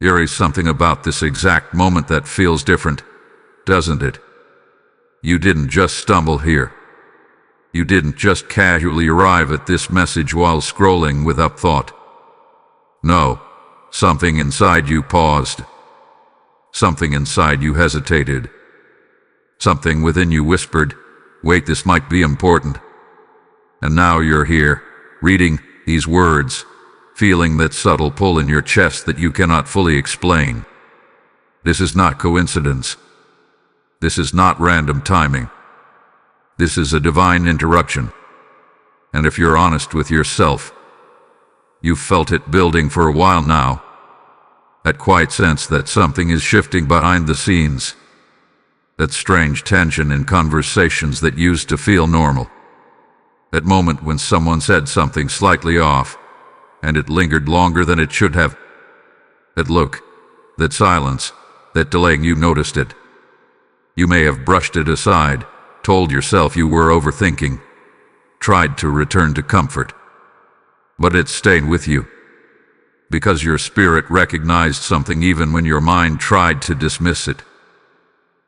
There is something about this exact moment that feels different, doesn't it? You didn't just stumble here. You didn't just casually arrive at this message while scrolling without thought. No, something inside you paused. Something inside you hesitated. Something within you whispered, "Wait, this might be important." And now you're here, reading these words, feeling that subtle pull in your chest that you cannot fully explain. This is not coincidence. This is not random timing. This is a divine interruption. And if you're honest with yourself, you've felt it building for a while now. That quiet sense that something is shifting behind the scenes. That strange tension in conversations that used to feel normal. That moment when someone said something slightly off, and it lingered longer than it should have. That look, that silence, that delaying, you noticed it. You may have brushed it aside, told yourself you were overthinking, tried to return to comfort. But it stayed with you. Because your spirit recognized something even when your mind tried to dismiss it.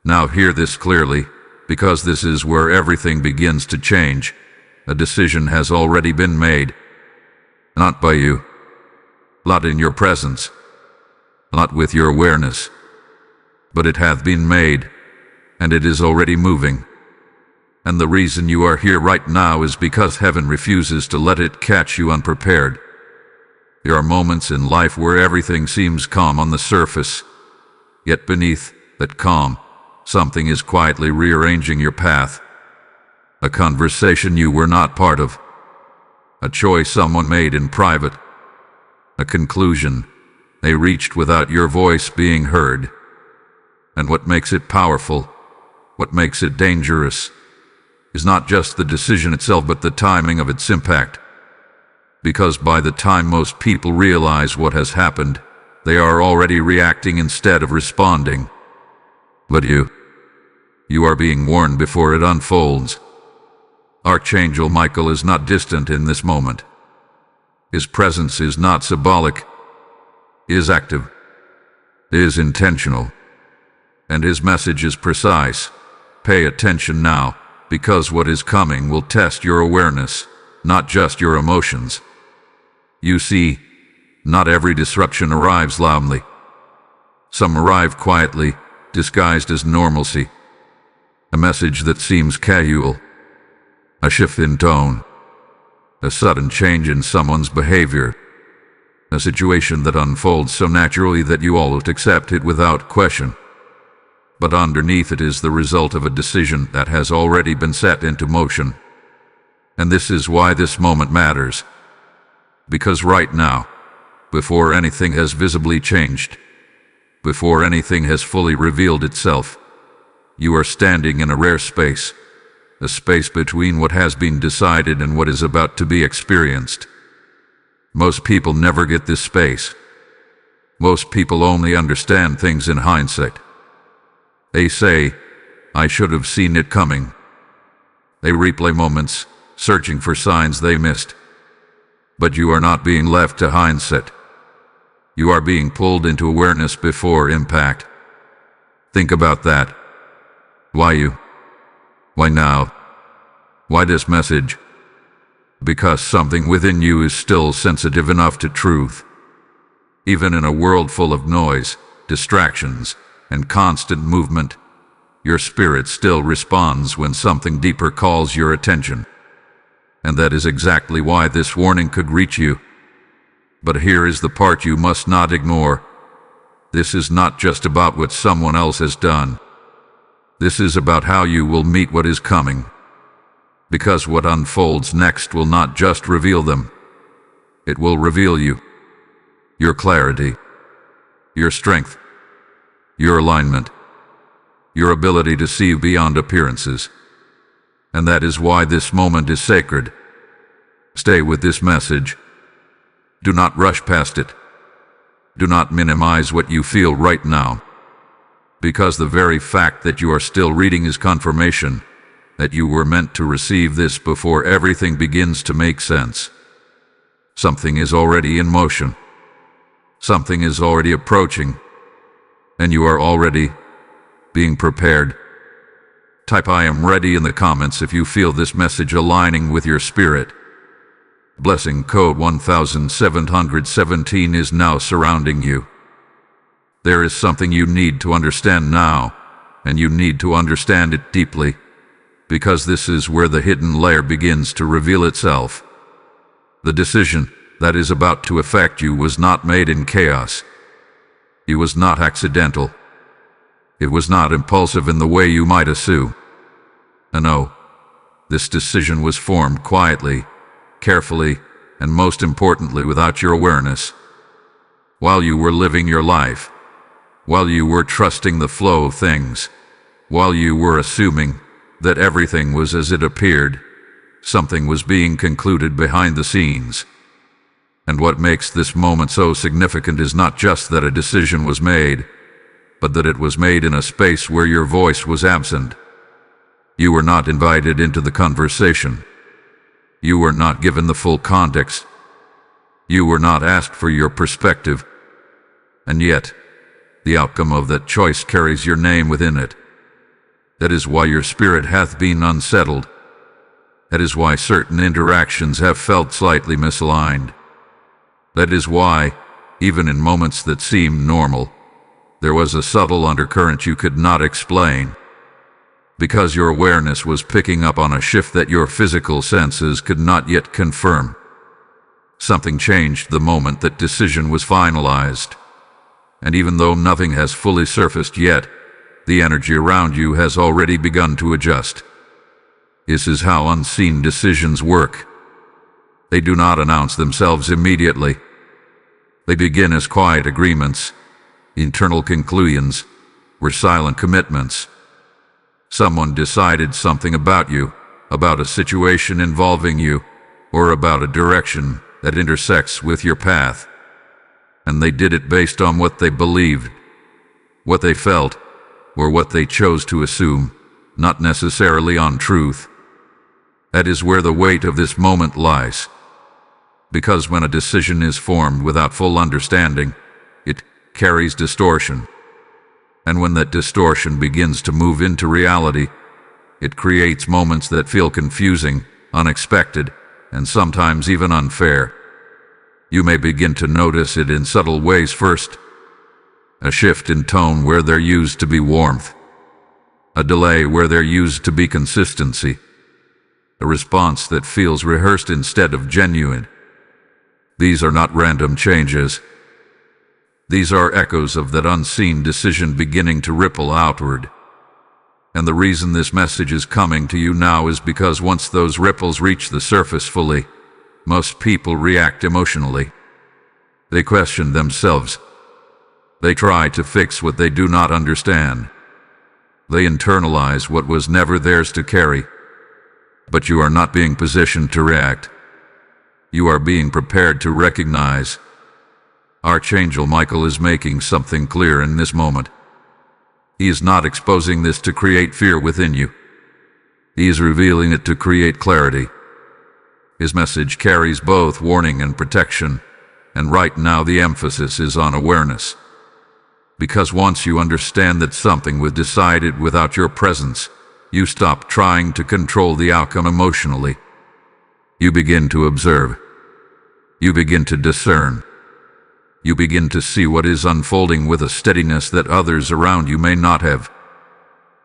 Now hear this clearly, because this is where everything begins to change. A decision has already been made. Not by you. Not in your presence. Not with your awareness. But it hath been made, and it is already moving. And the reason you are here right now is because heaven refuses to let it catch you unprepared. There are moments in life where everything seems calm on the surface, yet beneath that calm, something is quietly rearranging your path. A conversation you were not part of. A choice someone made in private. A conclusion they reached without your voice being heard. And what makes it powerful, what makes it dangerous, is not just the decision itself but the timing of its impact. Because by the time most people realize what has happened, they are already reacting instead of responding. But you are being warned before it unfolds. Archangel Michael is not distant in this moment. His presence is not symbolic, is active, is intentional, and his message is precise. Pay attention now, because what is coming will test your awareness, not just your emotions. You see, not every disruption arrives loudly. Some arrive quietly, disguised as normalcy. A message that seems casual. A shift in tone. A sudden change in someone's behavior. A situation that unfolds so naturally that you almost accept it without question. But underneath it is the result of a decision that has already been set into motion. And this is why this moment matters. Because right now, before anything has visibly changed, before anything has fully revealed itself, you are standing in a rare space. A space between what has been decided and what is about to be experienced. Most people never get this space. Most people only understand things in hindsight. They say, "I should have seen it coming." They replay moments, searching for signs they missed. But you are not being left to hindsight. You are being pulled into awareness before impact. Think about that. Why you? Why now? Why this message? Because something within you is still sensitive enough to truth. Even in a world full of noise, distractions, and constant movement, your spirit still responds when something deeper calls your attention. And that is exactly why this warning could reach you. But here is the part you must not ignore. This is not just about what someone else has done. This is about how you will meet what is coming. Because what unfolds next will not just reveal them. It will reveal you. Your clarity. Your strength. Your alignment. Your ability to see beyond appearances. And that is why this moment is sacred. Stay with this message. Do not rush past it. Do not minimize what you feel right now. Because the very fact that you are still reading is confirmation that you were meant to receive this before everything begins to make sense. Something is already in motion. Something is already approaching, and you are already being prepared. Type "I am ready" in the comments if you feel this message aligning with your spirit. Blessing code 1717 is now surrounding you. There is something you need to understand now, and you need to understand it deeply, because this is where the hidden layer begins to reveal itself. The decision that is about to affect you was not made in chaos. It was not accidental. It was not impulsive in the way you might assume. No, this decision was formed quietly, carefully, and most importantly without your awareness. While you were living your life, while you were trusting the flow of things, while you were assuming that everything was as it appeared, something was being concluded behind the scenes. And what makes this moment so significant is not just that a decision was made, but that it was made in a space where your voice was absent. You were not invited into the conversation. You were not given the full context. You were not asked for your perspective. And yet, the outcome of that choice carries your name within it. That is why your spirit hath been unsettled. That is why certain interactions have felt slightly misaligned. That is why, even in moments that seemed normal, there was a subtle undercurrent you could not explain. Because your awareness was picking up on a shift that your physical senses could not yet confirm. Something changed the moment that decision was finalized. And even though nothing has fully surfaced yet, the energy around you has already begun to adjust. This is how unseen decisions work. They do not announce themselves immediately. They begin as quiet agreements, internal conclusions, or silent commitments. Someone decided something about you, about a situation involving you, or about a direction that intersects with your path. And they did it based on what they believed, what they felt, or what they chose to assume, not necessarily on truth. That is where the weight of this moment lies. Because when a decision is formed without full understanding, it carries distortion. And when that distortion begins to move into reality, it creates moments that feel confusing, unexpected, and sometimes even unfair. You may begin to notice it in subtle ways first. A shift in tone where there used to be warmth. A delay where there used to be consistency. A response that feels rehearsed instead of genuine. These are not random changes. These are echoes of that unseen decision beginning to ripple outward. And the reason this message is coming to you now is because once those ripples reach the surface fully, most people react emotionally. They question themselves. They try to fix what they do not understand. They internalize what was never theirs to carry. But you are not being positioned to react. You are being prepared to recognize. Archangel Michael is making something clear in this moment. He is not exposing this to create fear within you. He is revealing it to create clarity. His message carries both warning and protection, and right now the emphasis is on awareness. Because once you understand that something was decided without your presence, you stop trying to control the outcome emotionally. You begin to observe. You begin to discern. You begin to see what is unfolding with a steadiness that others around you may not have.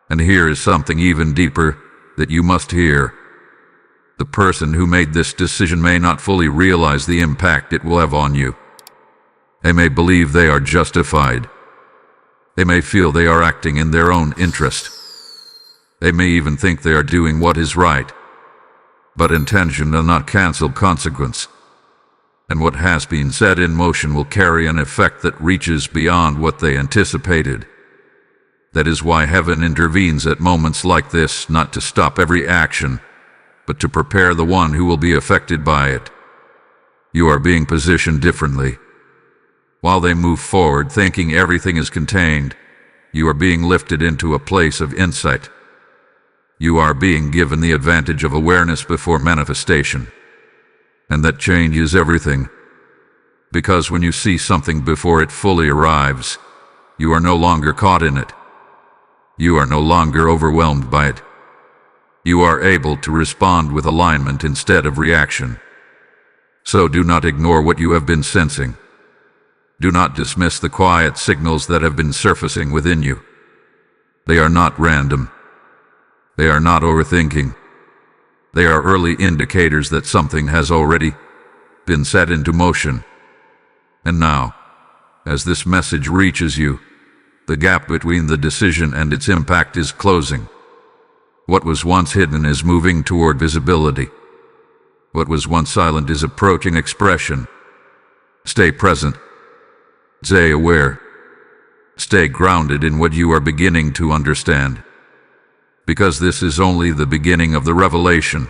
And here is something even deeper that you must hear. The person who made this decision may not fully realize the impact it will have on you. They may believe they are justified. They may feel they are acting in their own interest. They may even think they are doing what is right. But intention does not cancel consequence. And what has been set in motion will carry an effect that reaches beyond what they anticipated. That is why heaven intervenes at moments like this, not to stop every action, but to prepare the one who will be affected by it. You are being positioned differently. While they move forward thinking everything is contained, you are being lifted into a place of insight. You are being given the advantage of awareness before manifestation. And that changes everything. Because when you see something before it fully arrives, you are no longer caught in it. You are no longer overwhelmed by it. You are able to respond with alignment instead of reaction. So do not ignore what you have been sensing. Do not dismiss the quiet signals that have been surfacing within you. They are not random. They are not overthinking. They are early indicators that something has already been set into motion. And now, as this message reaches you, the gap between the decision and its impact is closing. What was once hidden is moving toward visibility. What was once silent is approaching expression. Stay present. Stay aware. Stay grounded in what you are beginning to understand. Because this is only the beginning of the revelation,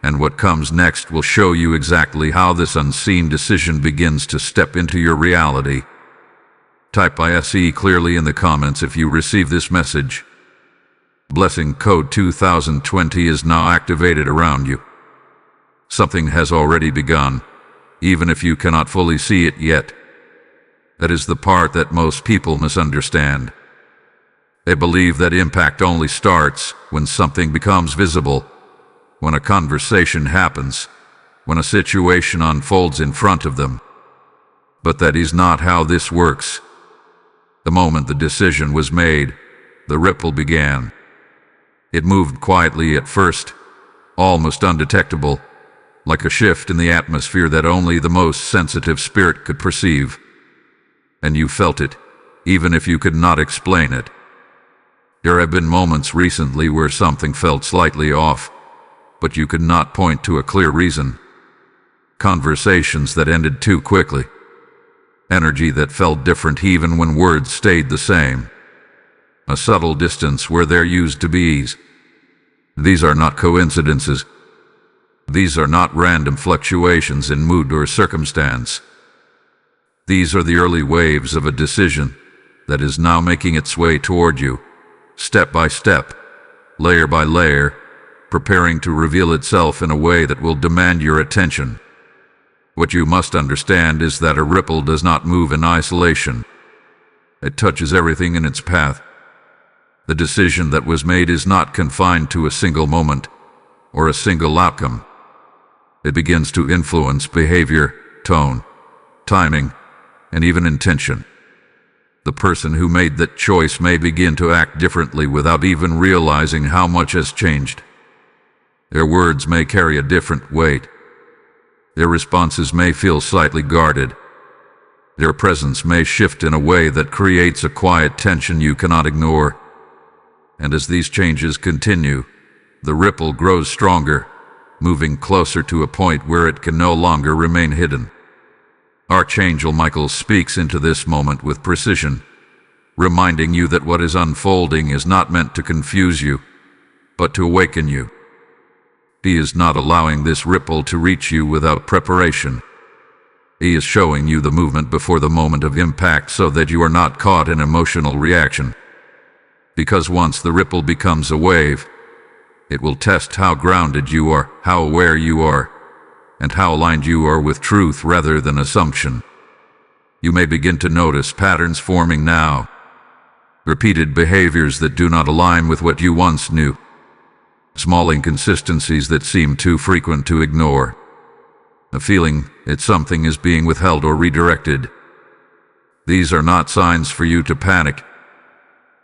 and what comes next will show you exactly how this unseen decision begins to step into your reality. Type ISE clearly in the comments if you receive this message. Blessing code 2020 is now activated around you. Something has already begun, even if you cannot fully see it yet. That is the part that most people misunderstand. They believe that impact only starts when something becomes visible, when a conversation happens, when a situation unfolds in front of them. But that is not how this works. The moment the decision was made, the ripple began. It moved quietly at first, almost undetectable, like a shift in the atmosphere that only the most sensitive spirit could perceive. And you felt it, even if you could not explain it. There have been moments recently where something felt slightly off, but you could not point to a clear reason. Conversations that ended too quickly. Energy that felt different even when words stayed the same. A subtle distance where there used to be ease. These are not coincidences. These are not random fluctuations in mood or circumstance. These are the early waves of a decision that is now making its way toward you, step by step, layer by layer, preparing to reveal itself in a way that will demand your attention. What you must understand is that a ripple does not move in isolation. It touches everything in its path. The decision that was made is not confined to a single moment or a single outcome. It begins to influence behavior, tone, timing, and even intention. The person who made that choice may begin to act differently without even realizing how much has changed. Their words may carry a different weight. Their responses may feel slightly guarded. Their presence may shift in a way that creates a quiet tension you cannot ignore. And as these changes continue, the ripple grows stronger, moving closer to a point where it can no longer remain hidden. Archangel Michael speaks into this moment with precision, reminding you that what is unfolding is not meant to confuse you, but to awaken you. He is not allowing this ripple to reach you without preparation. He is showing you the movement before the moment of impact so that you are not caught in emotional reaction. Because once the ripple becomes a wave, it will test how grounded you are, how aware you are, and how aligned you are with truth rather than assumption. You may begin to notice patterns forming now, repeated behaviors that do not align with what you once knew, small inconsistencies that seem too frequent to ignore, a feeling that something is being withheld or redirected. These are not signs for you to panic.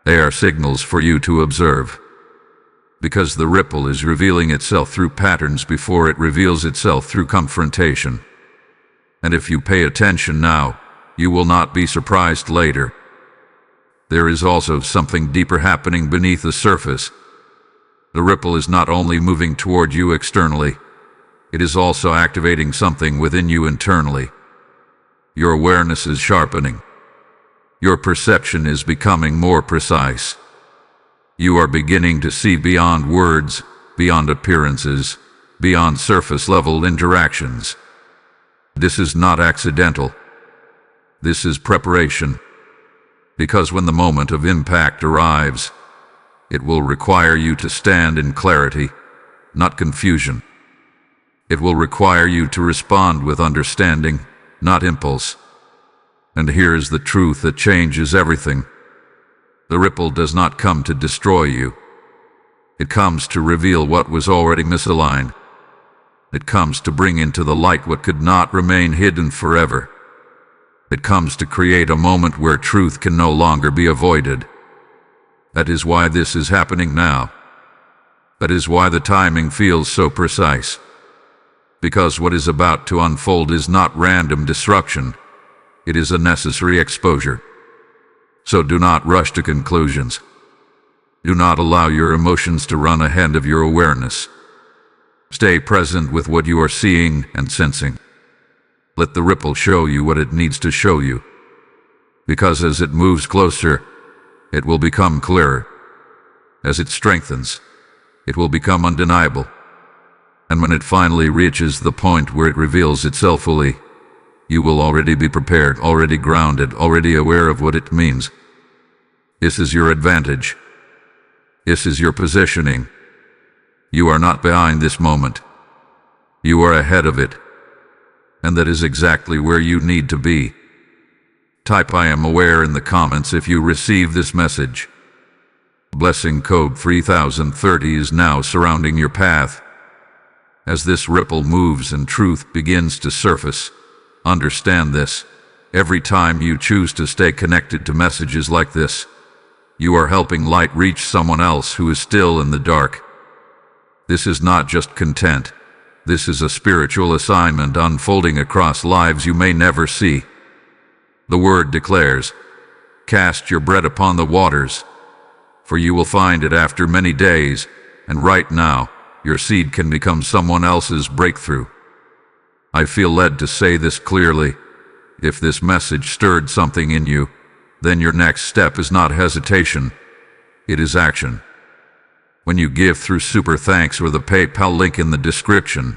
They are signals for you to observe. Because the ripple is revealing itself through patterns before it reveals itself through confrontation. And if you pay attention now, you will not be surprised later. There is also something deeper happening beneath the surface. The ripple is not only moving toward you externally, it is also activating something within you internally. Your awareness is sharpening. Your perception is becoming more precise. You are beginning to see beyond words, beyond appearances, beyond surface-level interactions. This is not accidental. This is preparation. Because when the moment of impact arrives, it will require you to stand in clarity, not confusion. It will require you to respond with understanding, not impulse. And here is the truth that changes everything. The ripple does not come to destroy you. It comes to reveal what was already misaligned. It comes to bring into the light what could not remain hidden forever. It comes to create a moment where truth can no longer be avoided. That is why this is happening now. That is why the timing feels so precise. Because what is about to unfold is not random disruption. It is a necessary exposure. So do not rush to conclusions. Do not allow your emotions to run ahead of your awareness. Stay present with what you are seeing and sensing. Let the ripple show you what it needs to show you. Because as it moves closer, it will become clearer. As it strengthens, it will become undeniable. And when it finally reaches the point where it reveals itself fully, you will already be prepared, already grounded, already aware of what it means. This is your advantage. This is your positioning. You are not behind this moment. You are ahead of it. And that is exactly where you need to be. Type "I am aware" in the comments if you receive this message. Blessing code 3030 is now surrounding your path. As this ripple moves and truth begins to surface, understand this. Every time you choose to stay connected to messages like this, you are helping light reach someone else who is still in the dark. This is not just content. This is a spiritual assignment unfolding across lives you may never see. The word declares, "Cast your bread upon the waters, for you will find it after many days," and right now, your seed can become someone else's breakthrough. I feel led to say this clearly. If this message stirred something in you, then your next step is not hesitation, it is action. When you give through Super Thanks or the PayPal link in the description,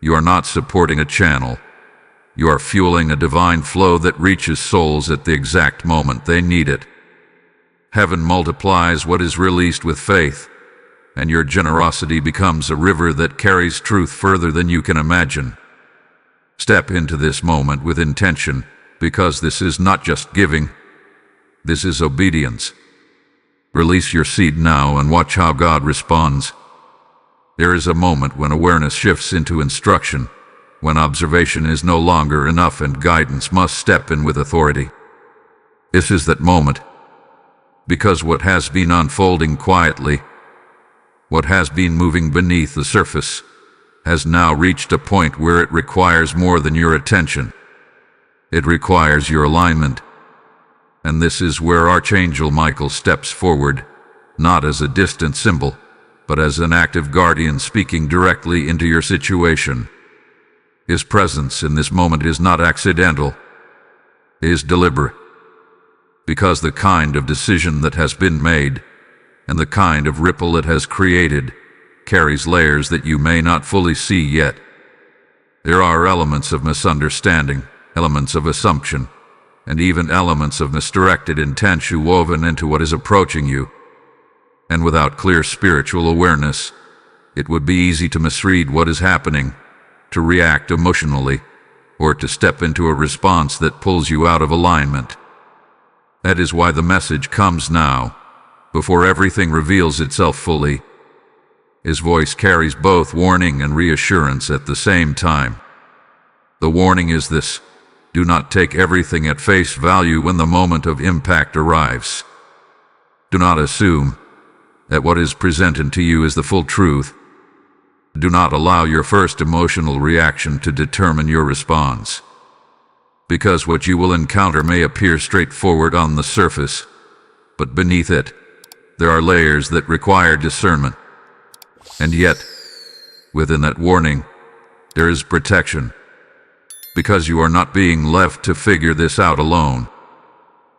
you are not supporting a channel. You are fueling a divine flow that reaches souls at the exact moment they need it. Heaven multiplies what is released with faith, and your generosity becomes a river that carries truth further than you can imagine. Step into this moment with intention, because this is not just giving, this is obedience. Release your seed now and watch how God responds. There is a moment when awareness shifts into instruction, when observation is no longer enough and guidance must step in with authority. This is that moment. Because what has been unfolding quietly, what has been moving beneath the surface, has now reached a point where it requires more than your attention. It requires your alignment. And this is where Archangel Michael steps forward, not as a distant symbol, but as an active guardian speaking directly into your situation. His presence in this moment is not accidental, it is deliberate. Because the kind of decision that has been made, and the kind of ripple it has created, carries layers that you may not fully see yet. There are elements of misunderstanding, elements of assumption, and even elements of misdirected intention woven into what is approaching you. And without clear spiritual awareness, it would be easy to misread what is happening, to react emotionally, or to step into a response that pulls you out of alignment. That is why the message comes now, before everything reveals itself fully. His voice carries both warning and reassurance at the same time. The warning is this: do not take everything at face value when the moment of impact arrives. Do not assume that what is presented to you is the full truth. Do not allow your first emotional reaction to determine your response. Because what you will encounter may appear straightforward on the surface, but beneath it, there are layers that require discernment. And yet, within that warning, there is protection. Because you are not being left to figure this out alone.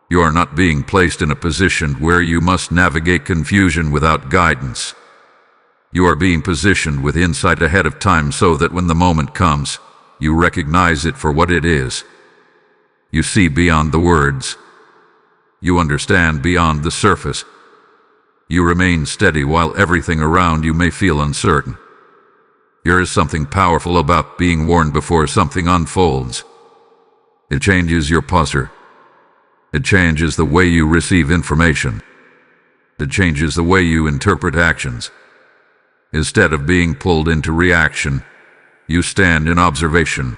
You are not being placed in a position where you must navigate confusion without guidance. You are being positioned with insight ahead of time so that when the moment comes, you recognize it for what it is. You see beyond the words. You understand beyond the surface. You remain steady while everything around you may feel uncertain. There is something powerful about being warned before something unfolds. It changes your posture. It changes the way you receive information. It changes the way you interpret actions. Instead of being pulled into reaction, you stand in observation.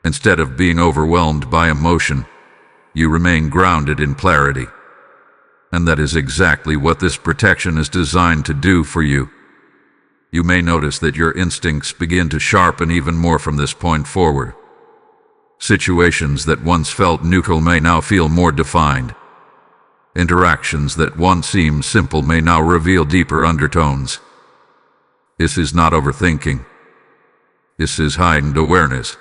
Instead of being overwhelmed by emotion, you remain grounded in clarity. And that is exactly what this protection is designed to do for you. You may notice that your instincts begin to sharpen even more from this point forward. Situations that once felt neutral may now feel more defined. Interactions that once seemed simple may now reveal deeper undertones. This is not overthinking. This is heightened awareness.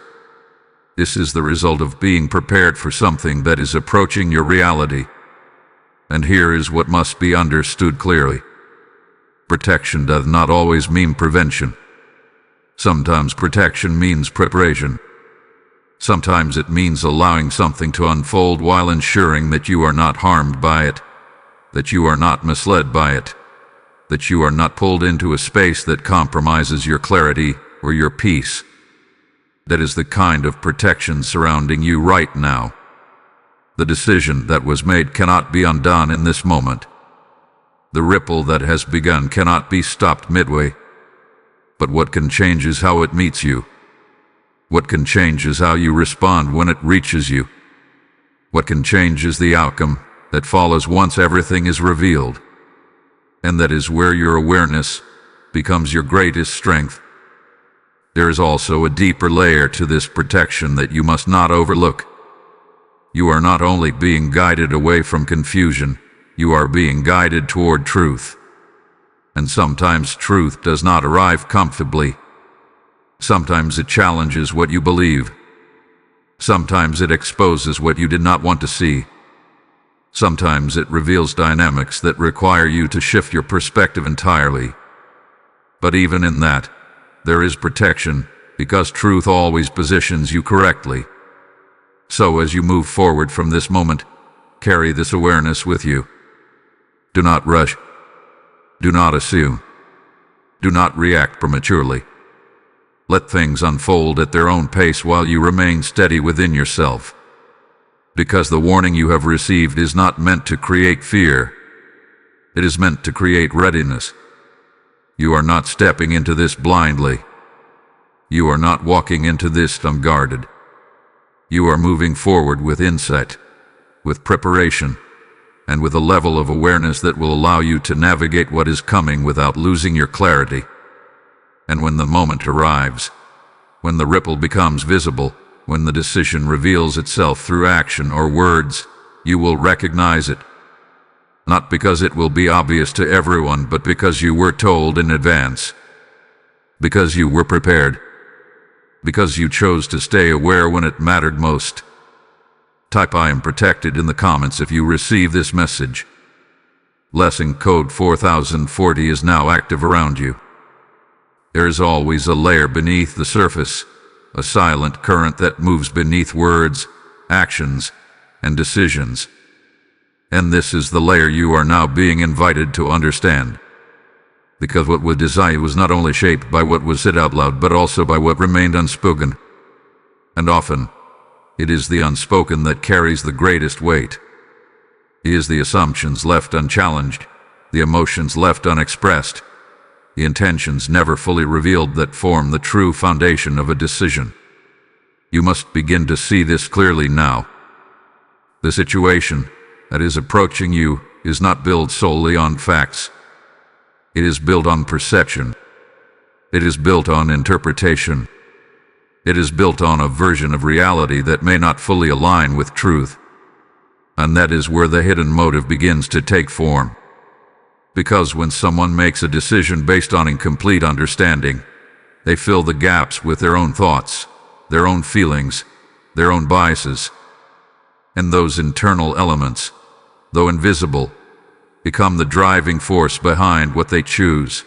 This is the result of being prepared for something that is approaching your reality. And here is what must be understood clearly. Protection does not always mean prevention. Sometimes protection means preparation. Sometimes it means allowing something to unfold while ensuring that you are not harmed by it, that you are not misled by it, that you are not pulled into a space that compromises your clarity or your peace. That is the kind of protection surrounding you right now. The decision that was made cannot be undone in this moment. The ripple that has begun cannot be stopped midway. But what can change is how it meets you. What can change is how you respond when it reaches you. What can change is the outcome that follows once everything is revealed. And that is where your awareness becomes your greatest strength. There is also a deeper layer to this protection that you must not overlook. You are not only being guided away from confusion, you are being guided toward truth. And sometimes truth does not arrive comfortably. Sometimes it challenges what you believe. Sometimes it exposes what you did not want to see. Sometimes it reveals dynamics that require you to shift your perspective entirely. But even in that, there is protection, because truth always positions you correctly. So as you move forward from this moment, carry this awareness with you. Do not rush. Do not assume. Do not react prematurely. Let things unfold at their own pace while you remain steady within yourself. Because the warning you have received is not meant to create fear. It is meant to create readiness. You are not stepping into this blindly. You are not walking into this unguarded. You are moving forward with insight, with preparation, and with a level of awareness that will allow you to navigate what is coming without losing your clarity. And when the moment arrives, when the ripple becomes visible, when the decision reveals itself through action or words, you will recognize it. Not because it will be obvious to everyone, but because you were told in advance. Because you were prepared. Because you chose to stay aware when it mattered most. Type "I am protected" in the comments if you receive this message. Lesson code 4040 is now active around you. There is always a layer beneath the surface, a silent current that moves beneath words, actions, and decisions. And this is the layer you are now being invited to understand. Because what was desired was not only shaped by what was said out loud, but also by what remained unspoken. And often, it is the unspoken that carries the greatest weight. It is the assumptions left unchallenged, the emotions left unexpressed, the intentions never fully revealed that form the true foundation of a decision. You must begin to see this clearly now. The situation that is approaching you is not built solely on facts. It is built on perception. It is built on interpretation. It is built on a version of reality that may not fully align with truth. And that is where the hidden motive begins to take form. Because when someone makes a decision based on incomplete understanding, they fill the gaps with their own thoughts, their own feelings, their own biases. And those internal elements, though invisible, become the driving force behind what they choose.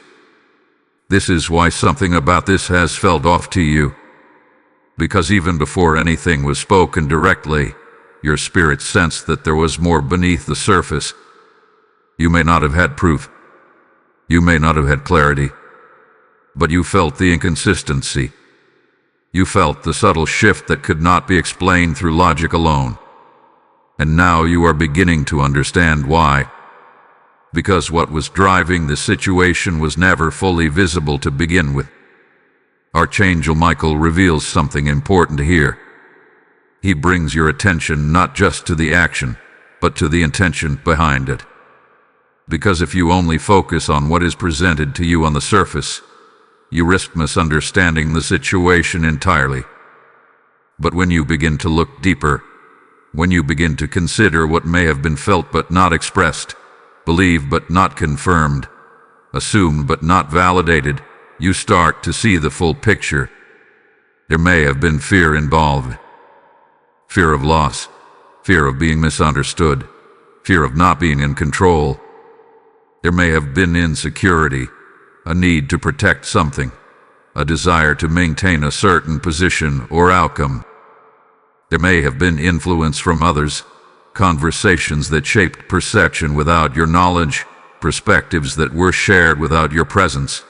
This is why something about this has felt off to you. Because even before anything was spoken directly, your spirit sensed that there was more beneath the surface. You may not have had proof. You may not have had clarity. But you felt the inconsistency. You felt the subtle shift that could not be explained through logic alone. And now you are beginning to understand why. Because what was driving the situation was never fully visible to begin with. Archangel Michael reveals something important here. He brings your attention not just to the action, but to the intention behind it. Because if you only focus on what is presented to you on the surface, you risk misunderstanding the situation entirely. But when you begin to look deeper, when you begin to consider what may have been felt but not expressed, believed but not confirmed, assumed but not validated, you start to see the full picture. There may have been fear involved. Fear of loss, fear of being misunderstood, fear of not being in control. There may have been insecurity, a need to protect something, a desire to maintain a certain position or outcome. There may have been influence from others, conversations that shaped perception without your knowledge, perspectives that were shared without your presence.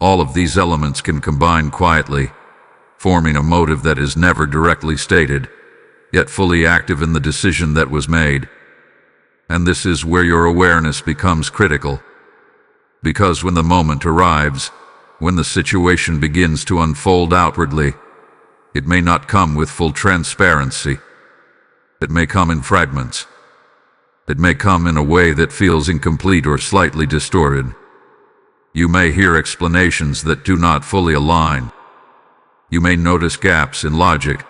All of these elements can combine quietly, forming a motive that is never directly stated, yet fully active in the decision that was made. And this is where your awareness becomes critical. Because when the moment arrives, when the situation begins to unfold outwardly, it may not come with full transparency. It may come in fragments. It may come in a way that feels incomplete or slightly distorted. You may hear explanations that do not fully align. You may notice gaps in logic.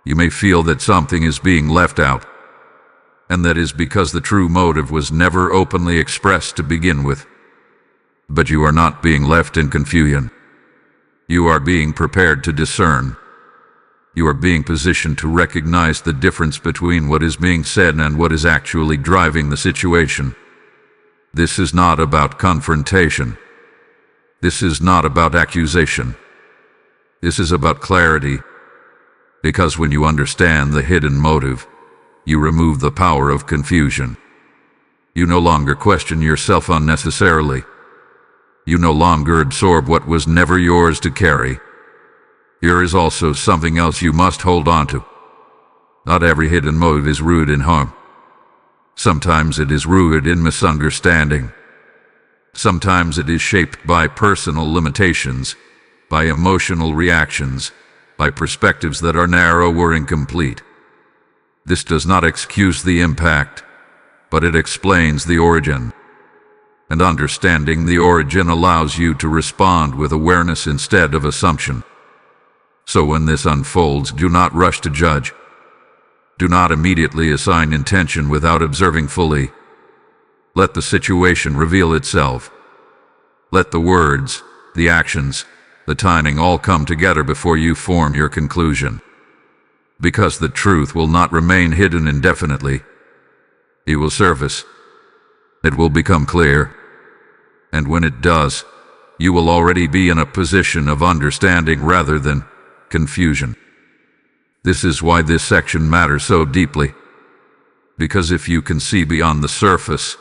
You may feel that something is being left out. And that is because the true motive was never openly expressed to begin with. But you are not being left in confusion. You are being prepared to discern. You are being positioned to recognize the difference between what is being said and what is actually driving the situation. This is not about confrontation. This is not about accusation. This is about clarity. Because when you understand the hidden motive, you remove the power of confusion. You no longer question yourself unnecessarily. You no longer absorb what was never yours to carry. Here is also something else you must hold on to. Not every hidden motive is rooted in harm. Sometimes it is rooted in misunderstanding. Sometimes it is shaped by personal limitations, by emotional reactions, by perspectives that are narrow or incomplete. This does not excuse the impact, but it explains the origin. And understanding the origin allows you to respond with awareness instead of assumption. So when this unfolds, do not rush to judge. Do not immediately assign intention without observing fully. Let the situation reveal itself. Let the words, the actions, the timing all come together before you form your conclusion. Because the truth will not remain hidden indefinitely. It will surface. It will become clear. And when it does, you will already be in a position of understanding rather than confusion. This is why this section matters so deeply. Because if you can see beyond the surface,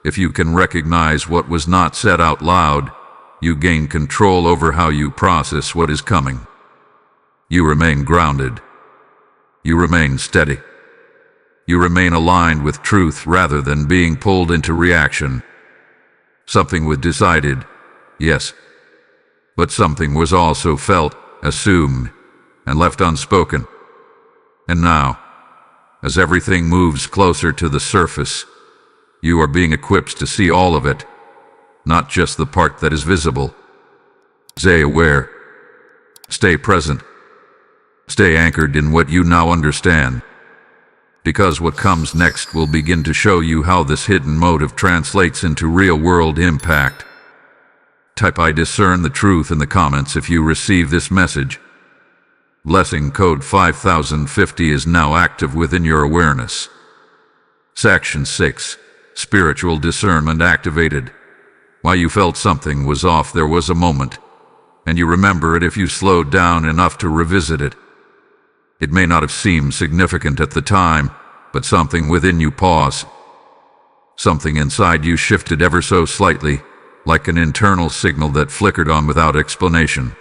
if you can recognize what was not said out loud, you gain control over how you process what is coming. You remain grounded. You remain steady. You remain aligned with truth rather than being pulled into reaction. Something was decided, yes, but something was also felt, assumed, and left unspoken. And now, as everything moves closer to the surface, you are being equipped to see all of it, not just the part that is visible. Stay aware. Stay present. Stay anchored in what you now understand. Because what comes next will begin to show you how this hidden motive translates into real-world impact. Type "I discern the truth" in the comments if you receive this message. Blessing code 5050 is now active within your awareness. Section 6. Spiritual discernment activated. While you felt something was off, there was a moment, and you remember it if you slowed down enough to revisit it. It may not have seemed significant at the time, but something within you paused. Something inside you shifted ever so slightly, like an internal signal that flickered on without explanation.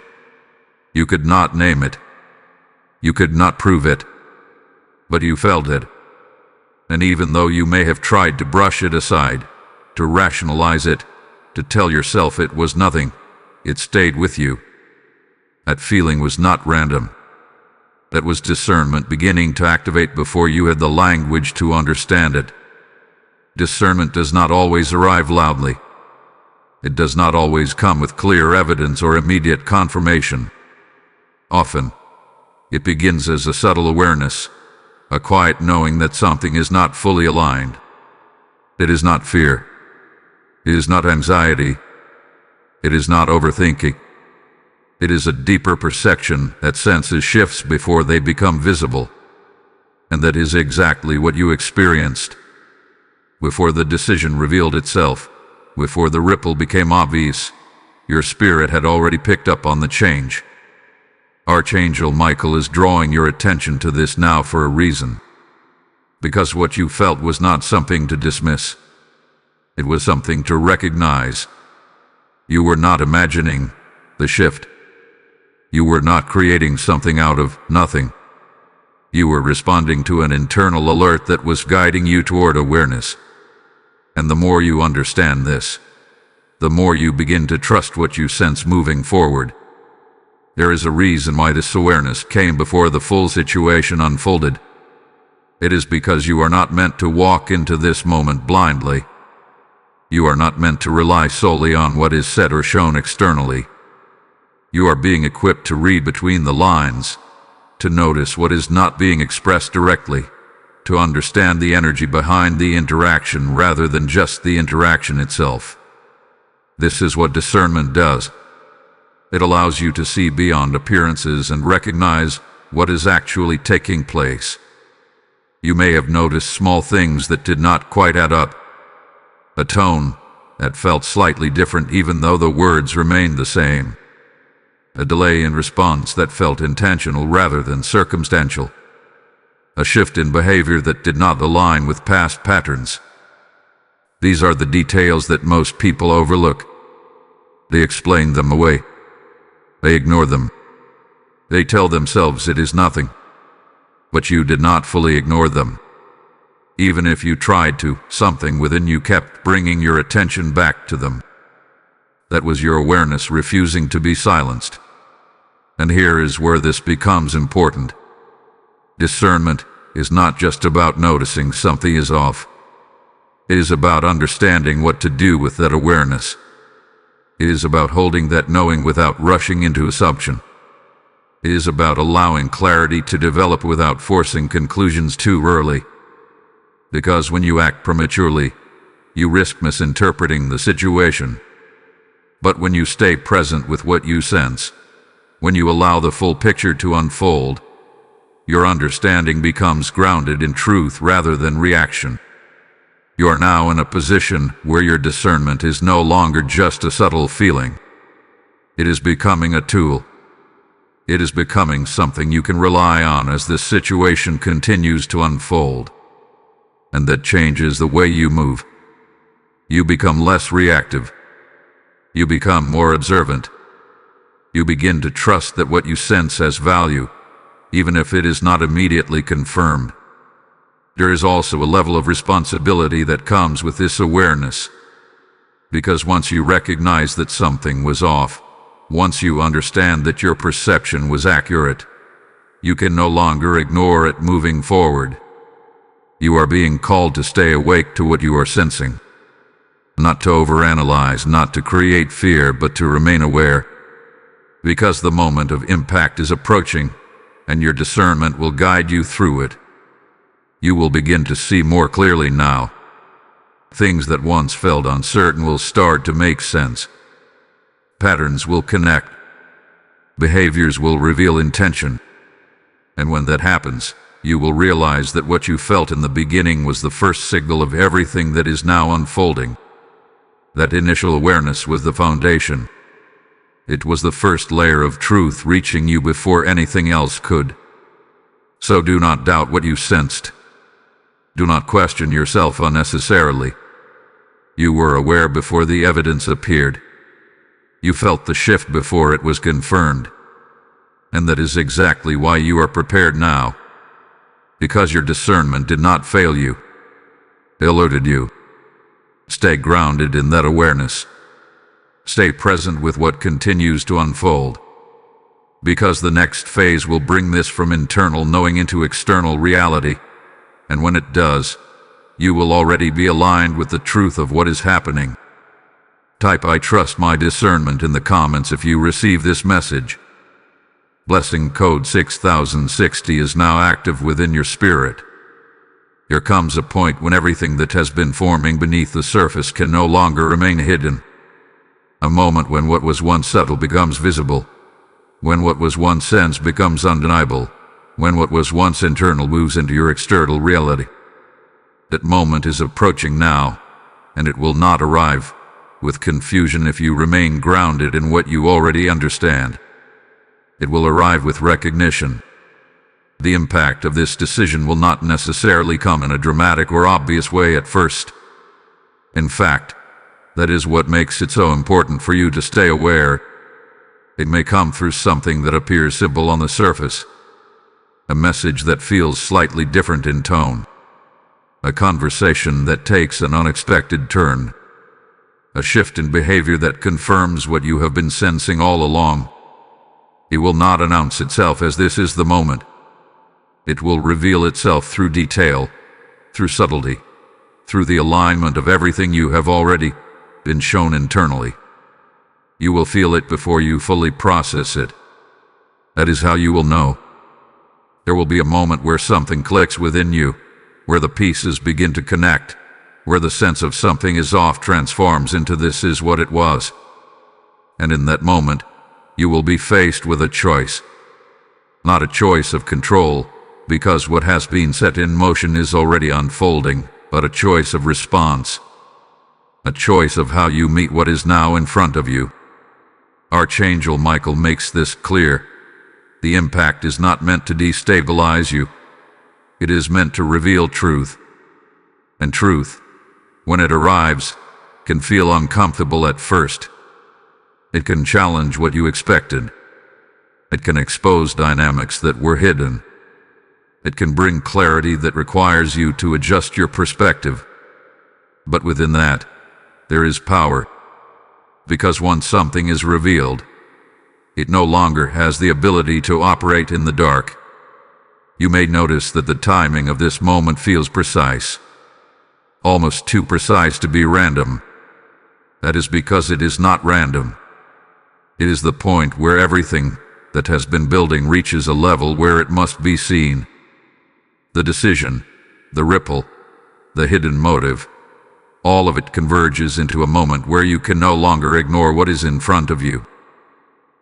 You could not name it. You could not prove it. But you felt it. And even though you may have tried to brush it aside, to rationalize it, to tell yourself it was nothing, it stayed with you. That feeling was not random. That was discernment beginning to activate before you had the language to understand it. Discernment does not always arrive loudly. It does not always come with clear evidence or immediate confirmation. Often, it begins as a subtle awareness, a quiet knowing that something is not fully aligned. It is not fear. It is not anxiety. It is not overthinking. It is a deeper perception that senses shifts before they become visible. And that is exactly what you experienced. Before the decision revealed itself, before the ripple became obvious, your spirit had already picked up on the change. Archangel Michael is drawing your attention to this now for a reason. Because what you felt was not something to dismiss. It was something to recognize. You were not imagining the shift. You were not creating something out of nothing. You were responding to an internal alert that was guiding you toward awareness. And the more you understand this, the more you begin to trust what you sense moving forward. There is a reason why this awareness came before the full situation unfolded. It is because you are not meant to walk into this moment blindly. You are not meant to rely solely on what is said or shown externally. You are being equipped to read between the lines, to notice what is not being expressed directly, to understand the energy behind the interaction rather than just the interaction itself. This is what discernment does. It allows you to see beyond appearances and recognize what is actually taking place. You may have noticed small things that did not quite add up. A tone that felt slightly different even though the words remained the same. A delay in response that felt intentional rather than circumstantial. A shift in behavior that did not align with past patterns. These are the details that most people overlook. They explain them away. They ignore them. They tell themselves it is nothing. But you did not fully ignore them. Even if you tried to, something within you kept bringing your attention back to them. That was your awareness refusing to be silenced. And here is where this becomes important. Discernment is not just about noticing something is off. It is about understanding what to do with that awareness. It is about holding that knowing without rushing into assumption. It is about allowing clarity to develop without forcing conclusions too early. Because when you act prematurely, you risk misinterpreting the situation. But when you stay present with what you sense, when you allow the full picture to unfold, your understanding becomes grounded in truth rather than reaction. You are now in a position where your discernment is no longer just a subtle feeling. It is becoming a tool. It is becoming something you can rely on as this situation continues to unfold. And that changes the way you move. You become less reactive. You become more observant. You begin to trust that what you sense has value, even if it is not immediately confirmed. There is also a level of responsibility that comes with this awareness. Because once you recognize that something was off, once you understand that your perception was accurate, you can no longer ignore it moving forward. You are being called to stay awake to what you are sensing. Not to overanalyze, not to create fear, but to remain aware. Because the moment of impact is approaching, and your discernment will guide you through it. You will begin to see more clearly now. Things that once felt uncertain will start to make sense. Patterns will connect. Behaviors will reveal intention. And when that happens, you will realize that what you felt in the beginning was the first signal of everything that is now unfolding. That initial awareness was the foundation. It was the first layer of truth reaching you before anything else could. So do not doubt what you sensed. Do not question yourself unnecessarily. You were aware before the evidence appeared. You felt the shift before it was confirmed. And that is exactly why you are prepared now. Because your discernment did not fail you, eluded you. Stay grounded in that awareness. Stay present with what continues to unfold. Because the next phase will bring this from internal knowing into external reality. And when it does, you will already be aligned with the truth of what is happening. Type "I trust my discernment" in the comments if you receive this message. Blessing code 6060 is now active within your spirit. There comes a point when everything that has been forming beneath the surface can no longer remain hidden. A moment when what was once subtle becomes visible. When what was once sensed becomes undeniable. When what was once internal moves into your external reality. That moment is approaching now, and it will not arrive with confusion if you remain grounded in what you already understand. It will arrive with recognition. The impact of this decision will not necessarily come in a dramatic or obvious way at first. In fact, that is what makes it so important for you to stay aware. It may come through something that appears simple on the surface. A message that feels slightly different in tone. A conversation that takes an unexpected turn. A shift in behavior that confirms what you have been sensing all along. It will not announce itself as this is the moment. It will reveal itself through detail, through subtlety, through the alignment of everything you have already been shown internally. You will feel it before you fully process it. That is how you will know. There will be a moment where something clicks within you, where the pieces begin to connect, where the sense of something is off transforms into this is what it was. And in that moment, you will be faced with a choice. Not a choice of control, because what has been set in motion is already unfolding, but a choice of response. A choice of how you meet what is now in front of you. Archangel Michael makes this clear. The impact is not meant to destabilize you. It is meant to reveal truth. And truth, when it arrives, can feel uncomfortable at first. It can challenge what you expected. It can expose dynamics that were hidden. It can bring clarity that requires you to adjust your perspective. But within that, there is power. Because once something is revealed, it no longer has the ability to operate in the dark. You may notice that the timing of this moment feels precise. Almost too precise to be random. That is because it is not random. It is the point where everything that has been building reaches a level where it must be seen. The decision, the ripple, the hidden motive, all of it converges into a moment where you can no longer ignore what is in front of you.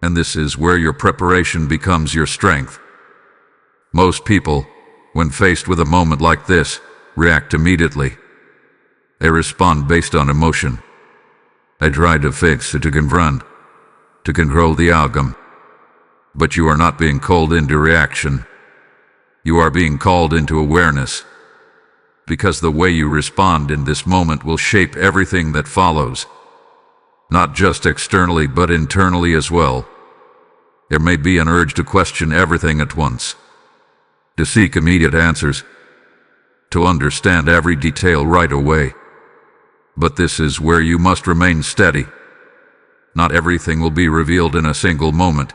And this is where your preparation becomes your strength. Most people, when faced with a moment like this, react immediately. They respond based on emotion. They try to fix it, to confront, to control the outcome. But you are not being called into reaction. You are being called into awareness. Because the way you respond in this moment will shape everything that follows. Not just externally but internally as well. There may be an urge to question everything at once. To seek immediate answers. To understand every detail right away. But this is where you must remain steady. Not everything will be revealed in a single moment.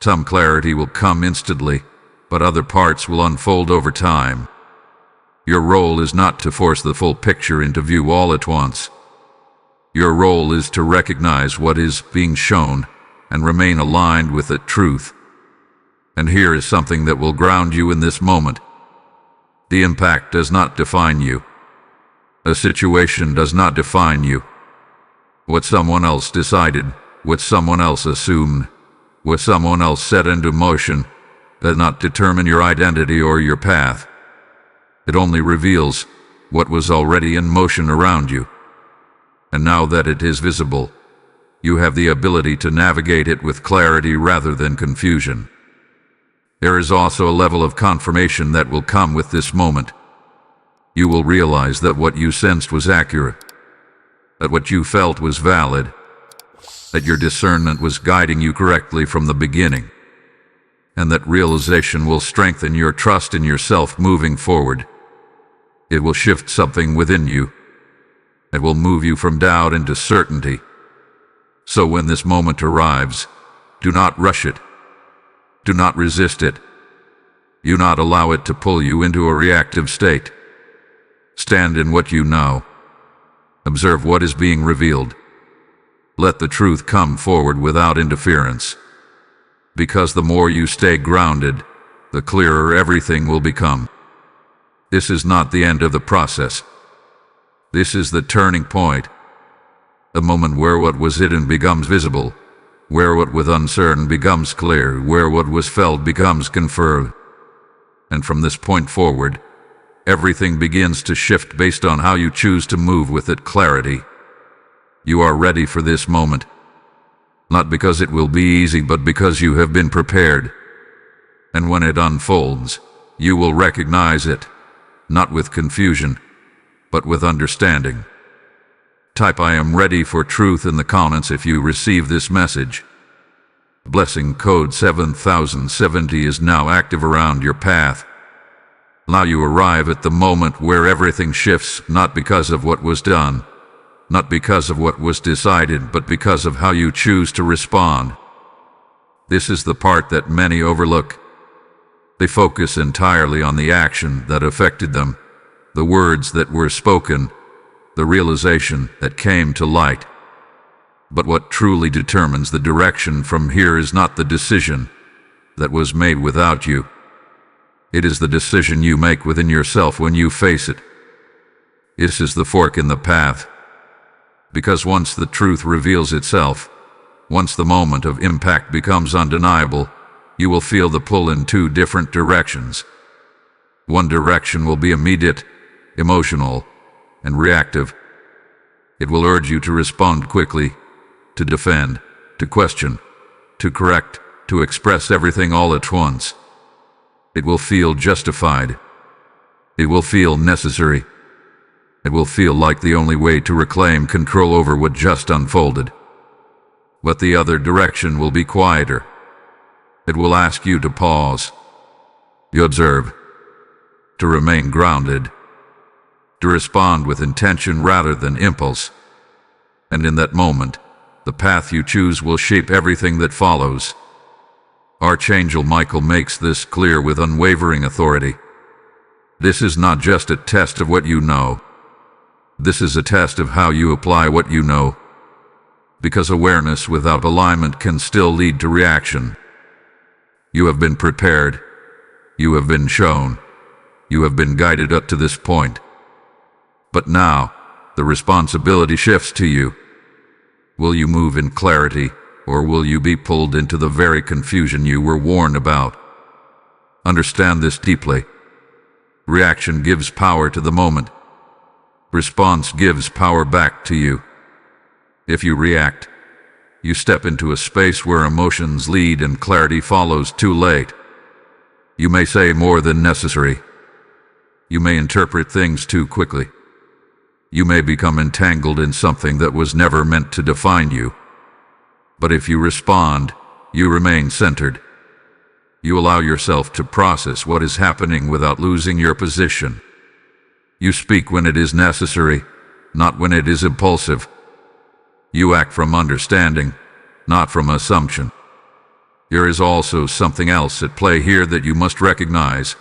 Some clarity will come instantly, but other parts will unfold over time. Your role is not to force the full picture into view all at once. Your role is to recognize what is being shown and remain aligned with the truth. And here is something that will ground you in this moment. The impact does not define you. A situation does not define you. What someone else decided, what someone else assumed, what someone else set into motion, does not determine your identity or your path. It only reveals what was already in motion around you. And now that it is visible, you have the ability to navigate it with clarity rather than confusion. There is also a level of confirmation that will come with this moment. You will realize that what you sensed was accurate, that what you felt was valid, that your discernment was guiding you correctly from the beginning. and that realization will strengthen your trust in yourself moving forward. It will shift something within you. It will move you from doubt into certainty. So when this moment arrives, do not rush it. Do not resist it. Do not allow it to pull you into a reactive state. Stand in what you know. Observe what is being revealed. Let the truth come forward without interference. Because the more you stay grounded, the clearer everything will become. This is not the end of the process. This is the turning point. The moment where what was hidden becomes visible, where what was uncertain becomes clear, where what was felt becomes confirmed. And from this point forward, everything begins to shift based on how you choose to move with it clarity. You are ready for this moment. Not because it will be easy, but because you have been prepared. And when it unfolds, you will recognize it, not with confusion, but with understanding. Type "I am ready for truth" in the comments if you receive this message. Blessing code 7070 is now active around your path. Now you arrive at the moment where everything shifts, not because of what was done, not because of what was decided, but because of how you choose to respond. This is the part that many overlook. They focus entirely on the action that affected them, the words that were spoken, the realization that came to light. But what truly determines the direction from here is not the decision that was made without you. It is the decision you make within yourself when you face it. This is the fork in the path. Because once the truth reveals itself, once the moment of impact becomes undeniable, you will feel the pull in two different directions. One direction will be immediate, emotional, and reactive. It will urge you to respond quickly, to defend, to question, to correct, to express everything all at once. It will feel justified. It will feel necessary. It will feel like the only way to reclaim control over what just unfolded. But the other direction will be quieter. It will ask you to pause. You observe. To remain grounded. To respond with intention rather than impulse. And in that moment, the path you choose will shape everything that follows. Archangel Michael makes this clear with unwavering authority. This is not just a test of what you know. This is a test of how you apply what you know. Because awareness without alignment can still lead to reaction. You have been prepared. You have been shown. You have been guided up to this point. But now, the responsibility shifts to you. Will you move in clarity, or will you be pulled into the very confusion you were warned about? Understand this deeply. Reaction gives power to the moment. Response gives power back to you. If you react, you step into a space where emotions lead and clarity follows too late. You may say more than necessary. You may interpret things too quickly. You may become entangled in something that was never meant to define you. But if you respond, you remain centered. You allow yourself to process what is happening without losing your position. You speak when it is necessary, not when it is impulsive. You act from understanding, not from assumption. There is also something else at play here that you must recognize.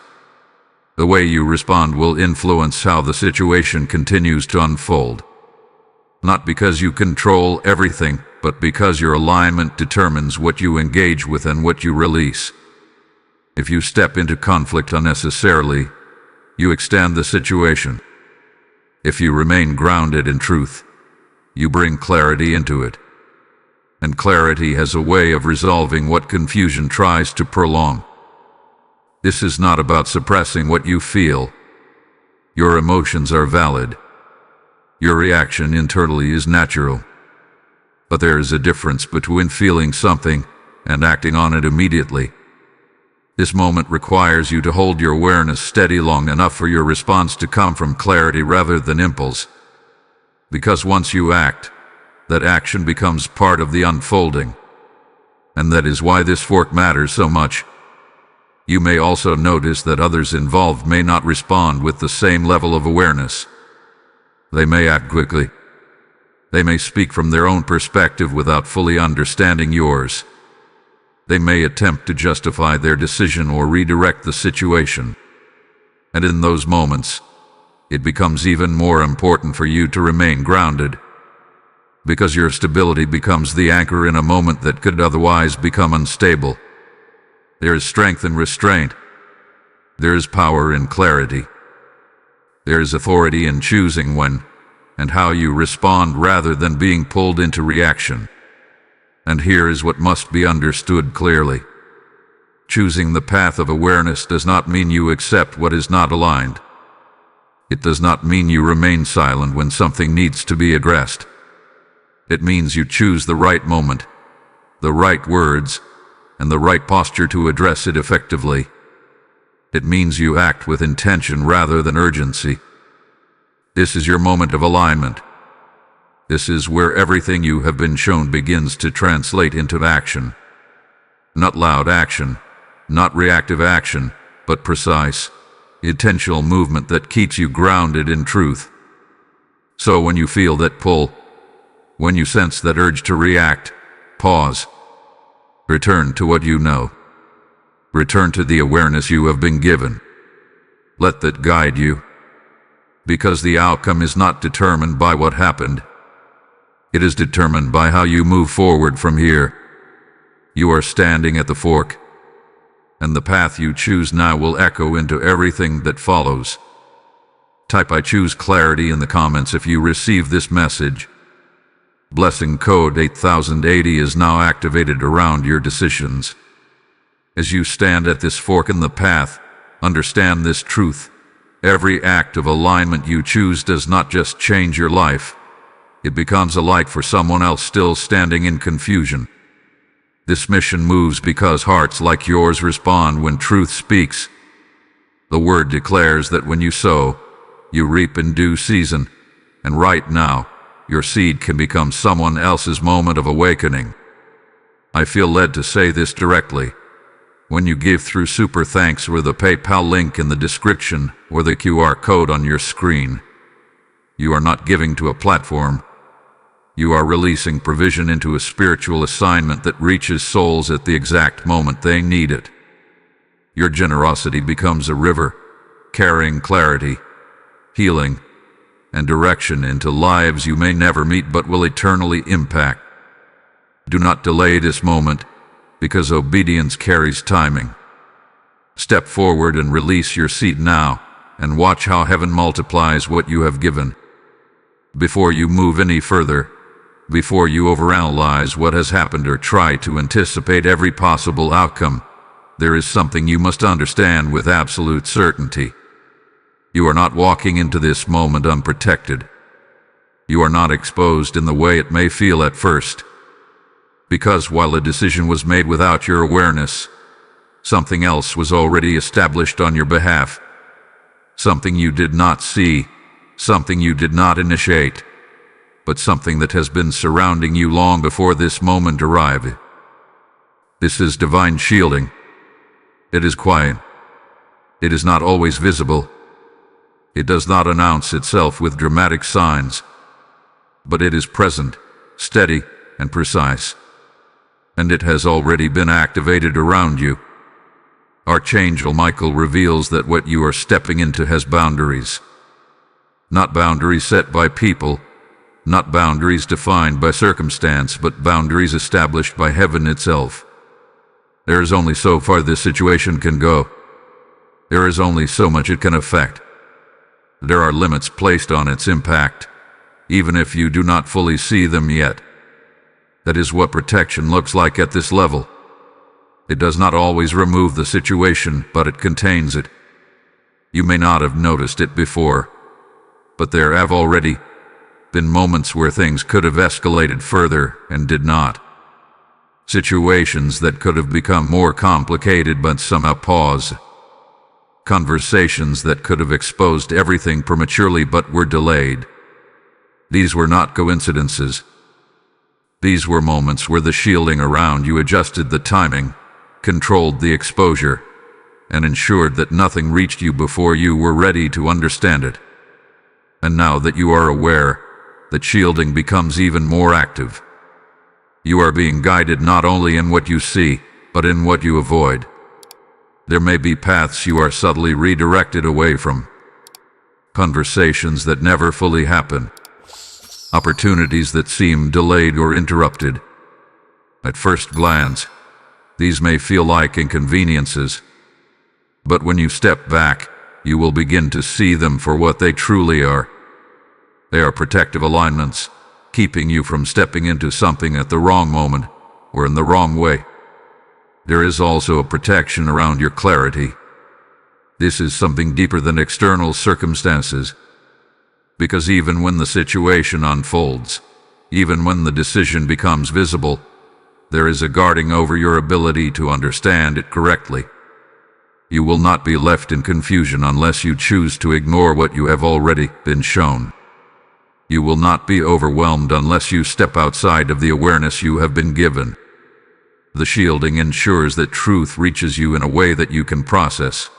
The way you respond will influence how the situation continues to unfold. Not because you control everything, but because your alignment determines what you engage with and what you release. If you step into conflict unnecessarily, you extend the situation. If you remain grounded in truth, you bring clarity into it. And clarity has a way of resolving what confusion tries to prolong. This is not about suppressing what you feel. Your emotions are valid. Your reaction internally is natural. But there is a difference between feeling something and acting on it immediately. This moment requires you to hold your awareness steady long enough for your response to come from clarity rather than impulse. Because once you act, that action becomes part of the unfolding. And that is why this fork matters so much. You may also notice that others involved may not respond with the same level of awareness. They may act quickly. They may speak from their own perspective without fully understanding yours. They may attempt to justify their decision or redirect the situation. And in those moments, it becomes even more important for you to remain grounded, because your stability becomes the anchor in a moment that could otherwise become unstable. There is strength in restraint. There is power in clarity. There is authority in choosing when and how you respond rather than being pulled into reaction. And here is what must be understood clearly. Choosing the path of awareness does not mean you accept what is not aligned. It does not mean you remain silent when something needs to be addressed. It means you choose the right moment, the right words, and the right posture to address it effectively. It means you act with intention rather than urgency. This is your moment of alignment. This is where everything you have been shown begins to translate into action. Not loud action, not reactive action, but precise, intentional movement that keeps you grounded in truth. So when you feel that pull, when you sense that urge to react, pause. Return to what you know. Return to the awareness you have been given. Let that guide you. Because the outcome is not determined by what happened. It is determined by how you move forward from here. You are standing at the fork, and the path you choose now will echo into everything that follows. Type "I choose clarity" in the comments if you receive this message. Blessing code 8080 is now activated around your decisions. As you stand at this fork in the path, understand this truth. Every act of alignment you choose does not just change your life. It becomes a light for someone else still standing in confusion. This mission moves because hearts like yours respond when truth speaks. The word declares that when you sow, you reap in due season, and right now, your seed can become someone else's moment of awakening. I feel led to say this directly. When you give through Super Thanks or the PayPal link in the description or the QR code on your screen, you are not giving to a platform. You are releasing provision into a spiritual assignment that reaches souls at the exact moment they need it. Your generosity becomes a river, carrying clarity, healing, and direction into lives you may never meet but will eternally impact. Do not delay this moment, because obedience carries timing. Step forward and release your seed now, and watch how heaven multiplies what you have given. Before you move any further, before you overanalyze what has happened or try to anticipate every possible outcome, there is something you must understand with absolute certainty. You are not walking into this moment unprotected. You are not exposed in the way it may feel at first. Because while a decision was made without your awareness, something else was already established on your behalf. Something you did not see, something you did not initiate, but something that has been surrounding you long before this moment arrived. This is divine shielding. It is quiet. It is not always visible. It does not announce itself with dramatic signs, but it is present, steady, and precise. And it has already been activated around you. Archangel Michael reveals that what you are stepping into has boundaries. Not boundaries set by people, not boundaries defined by circumstance, but boundaries established by heaven itself. There is only so far this situation can go. There is only so much it can affect. There are limits placed on its impact, even if you do not fully see them yet. That is what protection looks like at this level. It does not always remove the situation, but it contains it. You may not have noticed it before, but there have already been moments where things could have escalated further and did not. Situations that could have become more complicated but somehow paused. Conversations that could have exposed everything prematurely but were delayed. These were not coincidences. These were moments where the shielding around you adjusted the timing, controlled the exposure, and ensured that nothing reached you before you were ready to understand it. And now that you are aware, that shielding becomes even more active. You are being guided not only in what you see, but in what you avoid. There may be paths you are subtly redirected away from, conversations that never fully happen, opportunities that seem delayed or interrupted. At first glance, these may feel like inconveniences, but when you step back, you will begin to see them for what they truly are. They are protective alignments, keeping you from stepping into something at the wrong moment or in the wrong way. There is also a protection around your clarity. This is something deeper than external circumstances, because even when the situation unfolds, even when the decision becomes visible, there is a guarding over your ability to understand it correctly. You will not be left in confusion unless you choose to ignore what you have already been shown. You will not be overwhelmed unless you step outside of the awareness you have been given. The shielding ensures that truth reaches you in a way that you can process,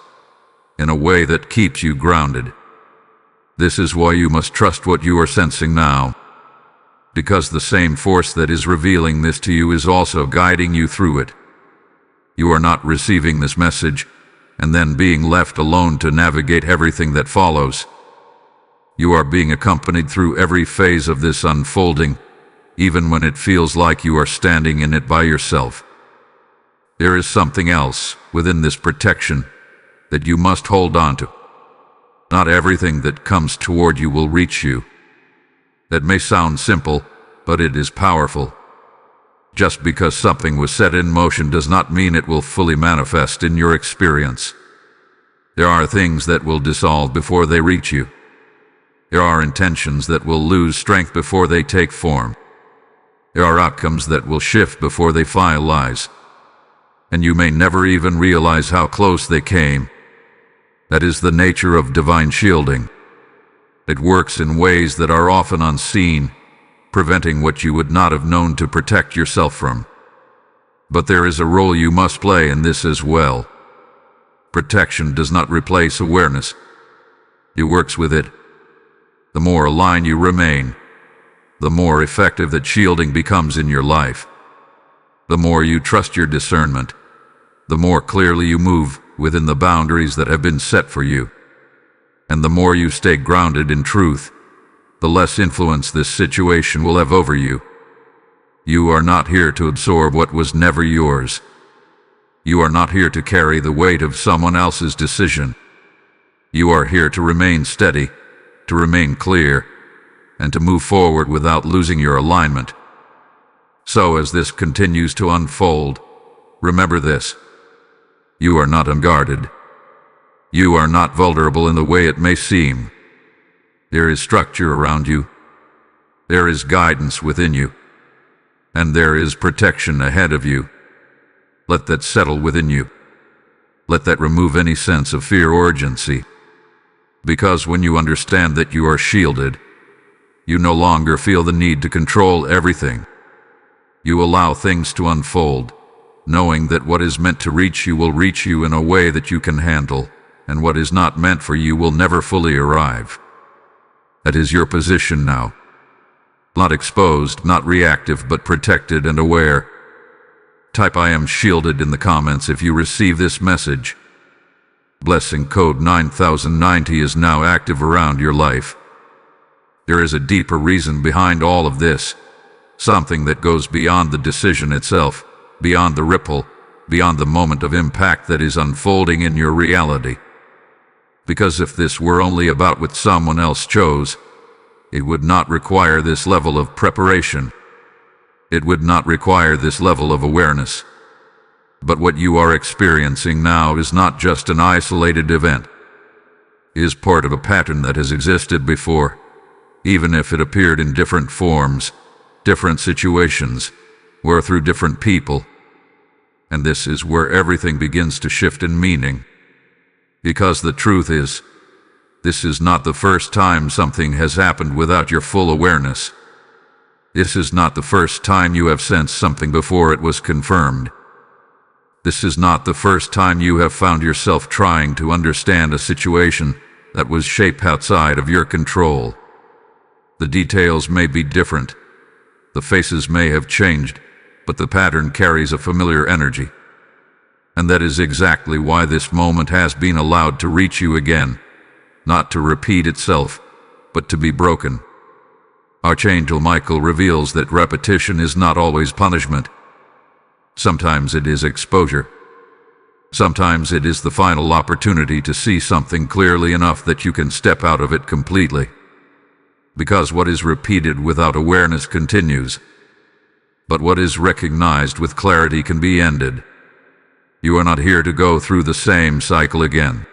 in a way that keeps you grounded. This is why you must trust what you are sensing now, because the same force that is revealing this to you is also guiding you through it. You are not receiving this message and then being left alone to navigate everything that follows. You are being accompanied through every phase of this unfolding, even when it feels like you are standing in it by yourself. There is something else within this protection that you must hold on to. Not everything that comes toward you will reach you. That may sound simple, but it is powerful. Just because something was set in motion does not mean it will fully manifest in your experience. There are things that will dissolve before they reach you. There are intentions that will lose strength before they take form. There are outcomes that will shift before they finalize. And you may never even realize how close they came. That is the nature of divine shielding. It works in ways that are often unseen, preventing what you would not have known to protect yourself from. But there is a role you must play in this as well. Protection does not replace awareness. It works with it. The more aligned you remain, the more effective that shielding becomes in your life. The more you trust your discernment, the more clearly you move within the boundaries that have been set for you. And the more you stay grounded in truth, the less influence this situation will have over you. You are not here to absorb what was never yours. You are not here to carry the weight of someone else's decision. You are here to remain steady, to remain clear, and to move forward without losing your alignment. So as this continues to unfold, remember this. You are not unguarded. You are not vulnerable in the way it may seem. There is structure around you. There is guidance within you. And there is protection ahead of you. Let that settle within you. Let that remove any sense of fear or urgency. Because when you understand that you are shielded, you no longer feel the need to control everything. You allow things to unfold, knowing that what is meant to reach you will reach you in a way that you can handle, and what is not meant for you will never fully arrive. That is your position now. Not exposed, not reactive, but protected and aware. Type "I am shielded" in the comments if you receive this message. Blessing code 9090 is now active around your life. There is a deeper reason behind all of this. Something that goes beyond the decision itself, beyond the ripple, beyond the moment of impact that is unfolding in your reality. Because if this were only about what someone else chose, it would not require this level of preparation. It would not require this level of awareness. But what you are experiencing now is not just an isolated event. It is part of a pattern that has existed before, even if it appeared in different forms, different situations, or through different people. And this is where everything begins to shift in meaning. Because the truth is, this is not the first time something has happened without your full awareness. This is not the first time you have sensed something before it was confirmed. This is not the first time you have found yourself trying to understand a situation that was shaped outside of your control. The details may be different, the faces may have changed, but the pattern carries a familiar energy. And that is exactly why this moment has been allowed to reach you again, not to repeat itself, but to be broken. Archangel Michael reveals that repetition is not always punishment. Sometimes it is exposure. Sometimes it is the final opportunity to see something clearly enough that you can step out of it completely. Because what is repeated without awareness continues, but what is recognized with clarity can be ended. You are not here to go through the same cycle again.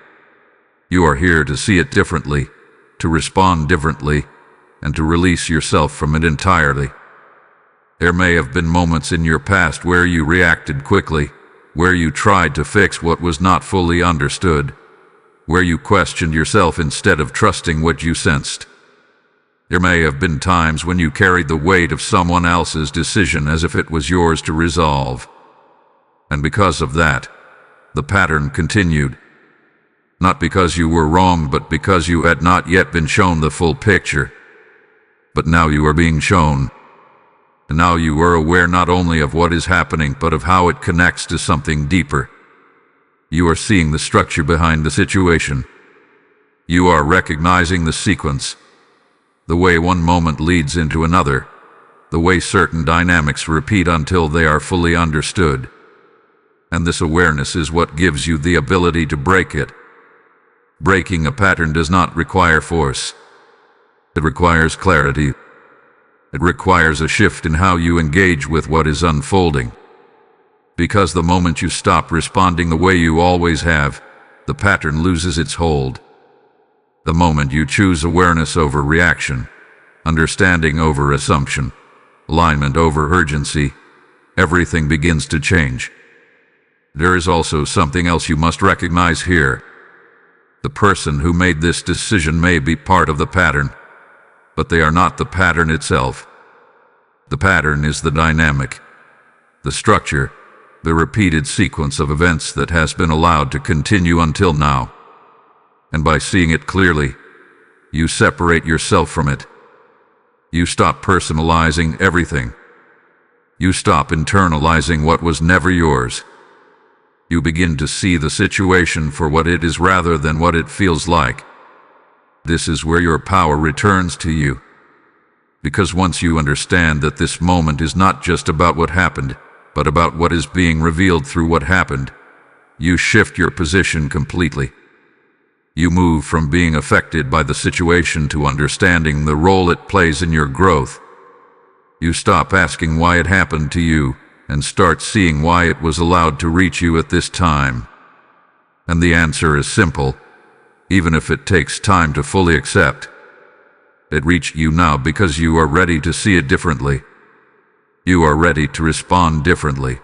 You are here to see it differently, to respond differently, and to release yourself from it entirely. There may have been moments in your past where you reacted quickly, where you tried to fix what was not fully understood, where you questioned yourself instead of trusting what you sensed. There may have been times when you carried the weight of someone else's decision as if it was yours to resolve. And because of that, the pattern continued. Not because you were wrong, but because you had not yet been shown the full picture. But now you are being shown. And now you are aware not only of what is happening, but of how it connects to something deeper. You are seeing the structure behind the situation. You are recognizing the sequence, the way one moment leads into another, the way certain dynamics repeat until they are fully understood. And this awareness is what gives you the ability to break it. Breaking a pattern does not require force. It requires clarity. It requires a shift in how you engage with what is unfolding. Because the moment you stop responding the way you always have, the pattern loses its hold. The moment you choose awareness over reaction, understanding over assumption, alignment over urgency, everything begins to change. There is also something else you must recognize here. The person who made this decision may be part of the pattern, but they are not the pattern itself. The pattern is the dynamic, the structure, the repeated sequence of events that has been allowed to continue until now. And by seeing it clearly, you separate yourself from it. You stop personalizing everything. You stop internalizing what was never yours. You begin to see the situation for what it is rather than what it feels like. This is where your power returns to you. Because once you understand that this moment is not just about what happened, but about what is being revealed through what happened, you shift your position completely. You move from being affected by the situation to understanding the role it plays in your growth. You stop asking why it happened to you and start seeing why it was allowed to reach you at this time. And the answer is simple, even if it takes time to fully accept. It reached you now because you are ready to see it differently. You are ready to respond differently.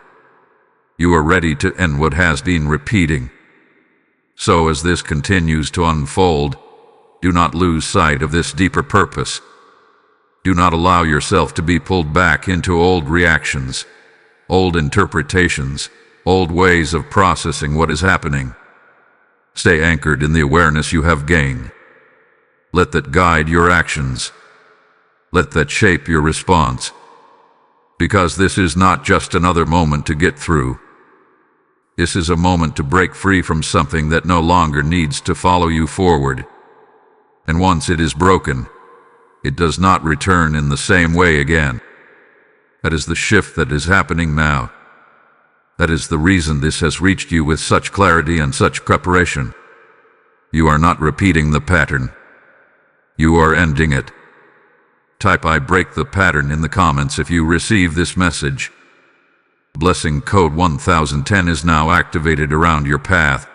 You are ready to end what has been repeating. So as this continues to unfold, do not lose sight of this deeper purpose. Do not allow yourself to be pulled back into old reactions, old interpretations, old ways of processing what is happening. Stay anchored in the awareness you have gained. Let that guide your actions. Let that shape your response. Because this is not just another moment to get through. This is a moment to break free from something that no longer needs to follow you forward. And once it is broken, it does not return in the same way again. That is the shift that is happening now. That is the reason this has reached you with such clarity and such preparation. You are not repeating the pattern. You are ending it. Type "I break the pattern" in the comments if you receive this message. Blessing code 1010 is now activated around your path.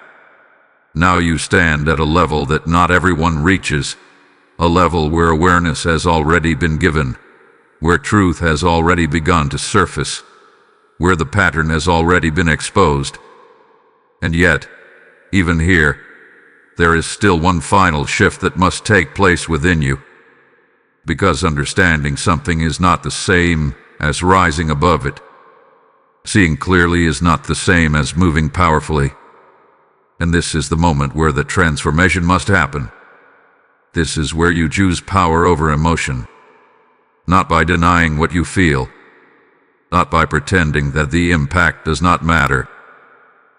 Now you stand at a level that not everyone reaches, a level where awareness has already been given, where truth has already begun to surface, where the pattern has already been exposed. And yet, even here, there is still one final shift that must take place within you. Because understanding something is not the same as rising above it. Seeing clearly is not the same as moving powerfully. And this is the moment where the transformation must happen. This is where you choose power over emotion. Not by denying what you feel, not by pretending that the impact does not matter,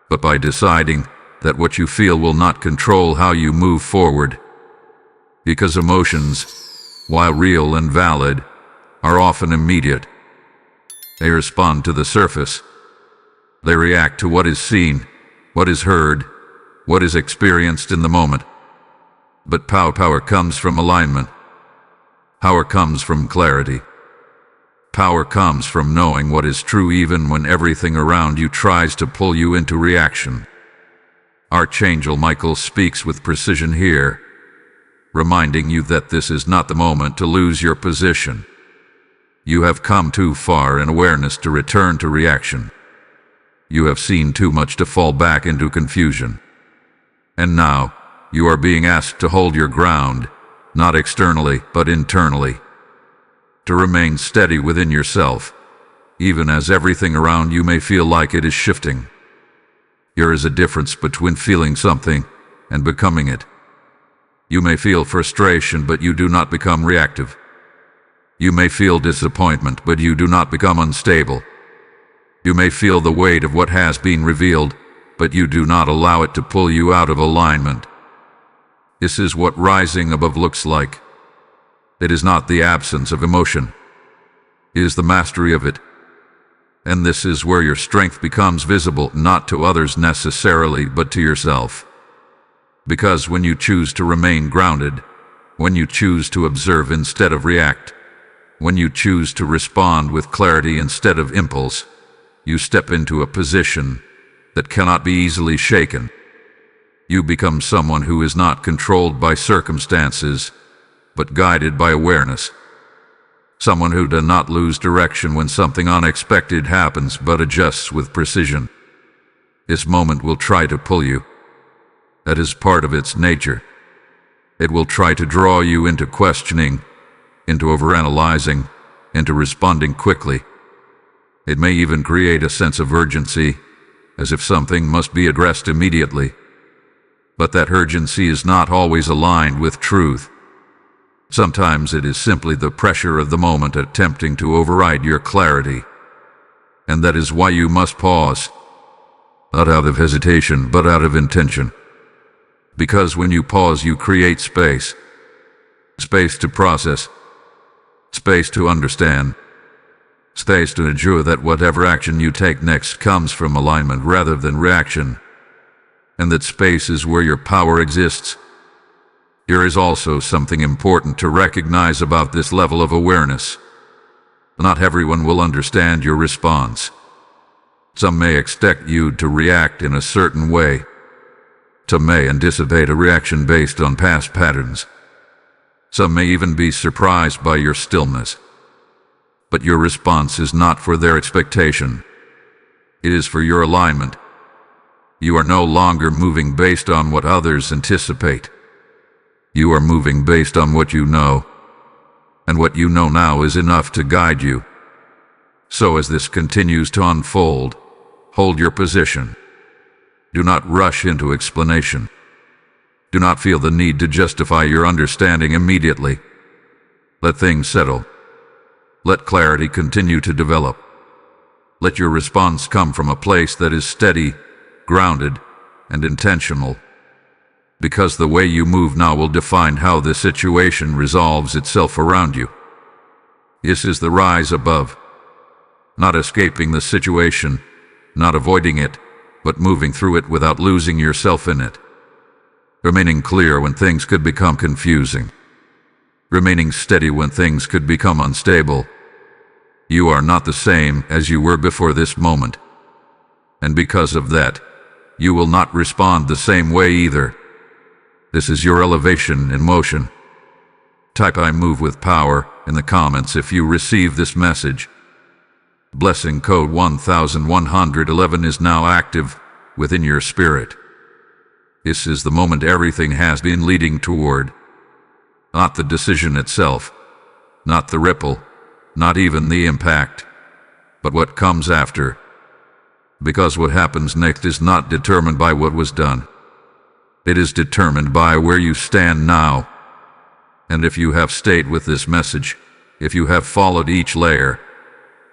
but by deciding that what you feel will not control how you move forward. Because emotions, while real and valid, are often immediate. They respond to the surface. They react to what is seen, what is heard, what is experienced in the moment. But power comes from alignment. Power comes from clarity. Power comes from knowing what is true even when everything around you tries to pull you into reaction. Archangel Michael speaks with precision here, reminding you that this is not the moment to lose your position. You have come too far in awareness to return to reaction. You have seen too much to fall back into confusion. And now, you are being asked to hold your ground, not externally, but internally. To remain steady within yourself, even as everything around you may feel like it is shifting. There is a difference between feeling something and becoming it. You may feel frustration, but you do not become reactive. You may feel disappointment, but you do not become unstable. You may feel the weight of what has been revealed, but you do not allow it to pull you out of alignment. This is what rising above looks like. It is not the absence of emotion. It is the mastery of it. And this is where your strength becomes visible, not to others necessarily, but to yourself. Because when you choose to remain grounded, when you choose to observe instead of react, when you choose to respond with clarity instead of impulse, you step into a position that cannot be easily shaken. You become someone who is not controlled by circumstances, but guided by awareness. Someone who does not lose direction when something unexpected happens, but adjusts with precision. This moment will try to pull you. That is part of its nature. It will try to draw you into questioning, into overanalyzing, into responding quickly. It may even create a sense of urgency, as if something must be addressed immediately. But that urgency is not always aligned with truth. Sometimes it is simply the pressure of the moment attempting to override your clarity. And that is why you must pause, not out of hesitation, but out of intention. Because when you pause, you create space. Space to process. Space to understand. Space to ensure that whatever action you take next comes from alignment rather than reaction. And that space is where your power exists. There is also something important to recognize about this level of awareness. Not everyone will understand your response. Some may expect you to react in a certain way. Some may anticipate a reaction based on past patterns. Some may even be surprised by your stillness. But your response is not for their expectation. It is for your alignment. You are no longer moving based on what others anticipate. You are moving based on what you know. And what you know now is enough to guide you. So as this continues to unfold, hold your position. Do not rush into explanation. Do not feel the need to justify your understanding immediately. Let things settle. Let clarity continue to develop. Let your response come from a place that is steady, grounded, and intentional. Because the way you move now will define how the situation resolves itself around you. This is the rise above. Not escaping the situation, not avoiding it, but moving through it without losing yourself in it. Remaining clear when things could become confusing. Remaining steady when things could become unstable. You are not the same as you were before this moment. And because of that, you will not respond the same way either. This is your elevation in motion. Type "I move with power" in the comments if you receive this message. Blessing code 1111 is now active within your spirit. This is the moment everything has been leading toward. Not the decision itself, not the ripple, not even the impact, but what comes after. Because what happens next is not determined by what was done. It is determined by where you stand now. And if you have stayed with this message, if you have followed each layer,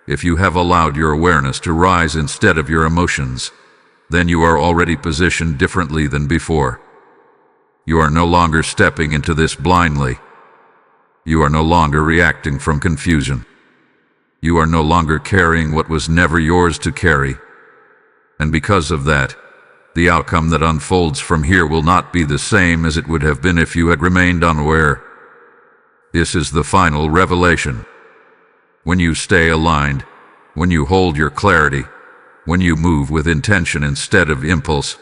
if you have allowed your awareness to rise instead of your emotions, then you are already positioned differently than before. You are no longer stepping into this blindly. You are no longer reacting from confusion. You are no longer carrying what was never yours to carry. And because of that, the outcome that unfolds from here will not be the same as it would have been if you had remained unaware. This is the final revelation. When you stay aligned, when you hold your clarity, when you move with intention instead of impulse,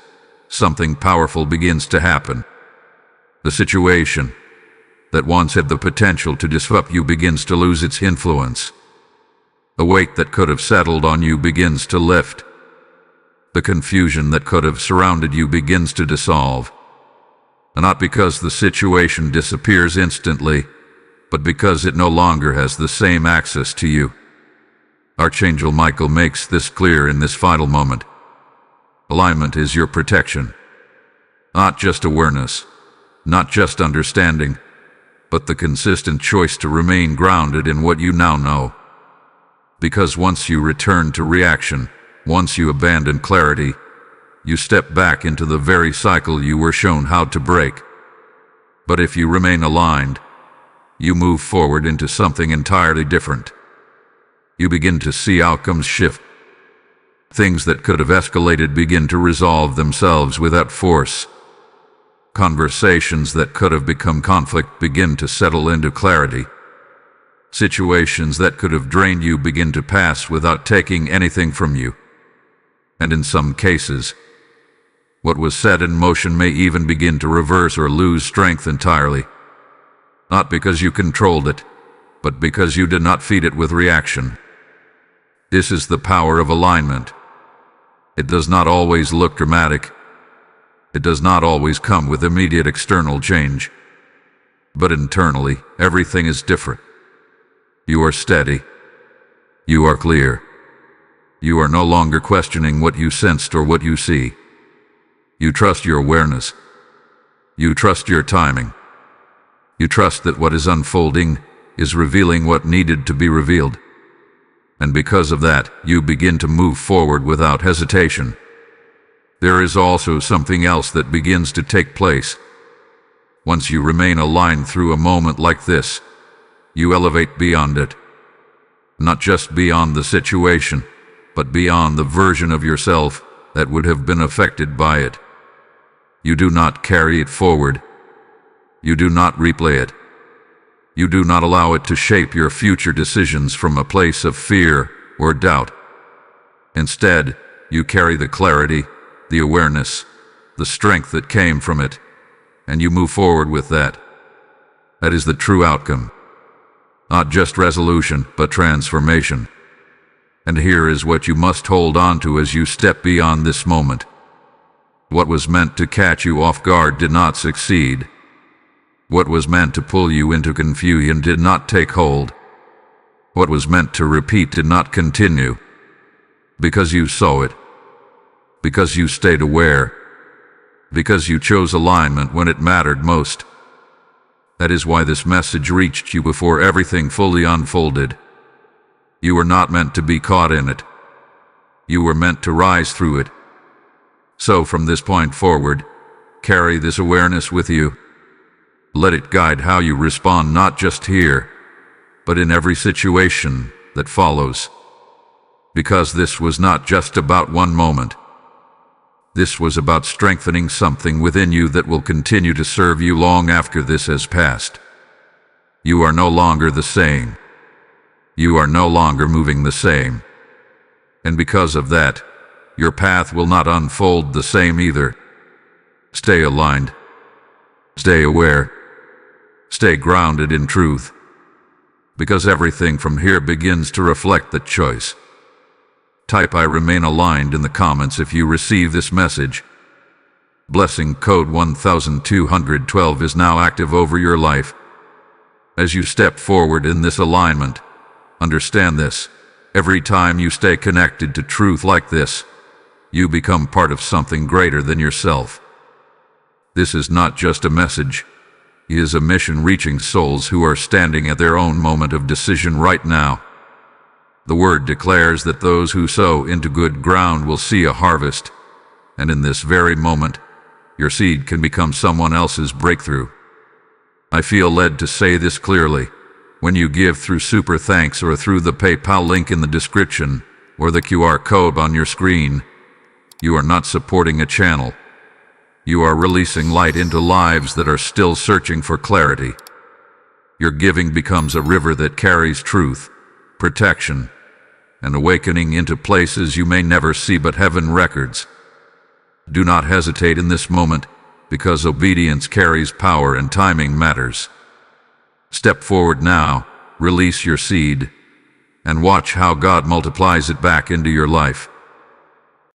something powerful begins to happen. The situation that once had the potential to disrupt you begins to lose its influence. The weight that could have settled on you begins to lift. The confusion that could have surrounded you begins to dissolve. And not because the situation disappears instantly, but because it no longer has the same access to you. Archangel Michael makes this clear in this final moment. Alignment is your protection. Not just awareness, not just understanding, but the consistent choice to remain grounded in what you now know. Because once you return to reaction, once you abandon clarity, you step back into the very cycle you were shown how to break. But if you remain aligned, you move forward into something entirely different. You begin to see outcomes shift. Things that could have escalated begin to resolve themselves without force. Conversations that could have become conflict begin to settle into clarity. Situations that could have drained you begin to pass without taking anything from you. And in some cases, what was set in motion may even begin to reverse or lose strength entirely. Not because you controlled it, but because you did not feed it with reaction. This is the power of alignment. It does not always look dramatic. It does not always come with immediate external change. But internally, everything is different. You are steady. You are clear. You are no longer questioning what you sensed or what you see. You trust your awareness. You trust your timing. You trust that what is unfolding is revealing what needed to be revealed. And because of that, you begin to move forward without hesitation. There is also something else that begins to take place. Once you remain aligned through a moment like this, you elevate beyond it. Not just beyond the situation, but beyond the version of yourself that would have been affected by it. You do not carry it forward. You do not replay it. You do not allow it to shape your future decisions from a place of fear or doubt. Instead, you carry the clarity, the awareness, the strength that came from it, and you move forward with that. That is the true outcome. Not just resolution, but transformation. And here is what you must hold on to as you step beyond this moment. What was meant to catch you off guard did not succeed. What was meant to pull you into confusion did not take hold. What was meant to repeat did not continue. Because you saw it. Because you stayed aware. Because you chose alignment when it mattered most. That is why this message reached you before everything fully unfolded. You were not meant to be caught in it. You were meant to rise through it. So from this point forward, carry this awareness with you. Let it guide how you respond not just here, but in every situation that follows. Because this was not just about one moment. This was about strengthening something within you that will continue to serve you long after this has passed. You are no longer the same. You are no longer moving the same. And because of that, your path will not unfold the same either. Stay aligned. Stay aware. Stay grounded in truth. Because everything from here begins to reflect that choice. Type "I remain aligned" in the comments if you receive this message. Blessing code 1212 is now active over your life. As you step forward in this alignment, understand this: every time you stay connected to truth like this, You become part of something greater than yourself. This is not just a message. It is a mission reaching souls who are standing at their own moment of decision right now. The word declares that those who sow into good ground will see a harvest, and in this very moment, your seed can become someone else's breakthrough. I feel led to say this clearly. When you give through Super Thanks or through the PayPal link in the description or the QR code on your screen, you are not supporting a channel. You are releasing light into lives that are still searching for clarity. Your giving becomes a river that carries truth, protection, and awakening into places you may never see but heaven records. Do not hesitate in this moment, because obedience carries power and timing matters. Step forward now, release your seed, and watch how God multiplies it back into your life.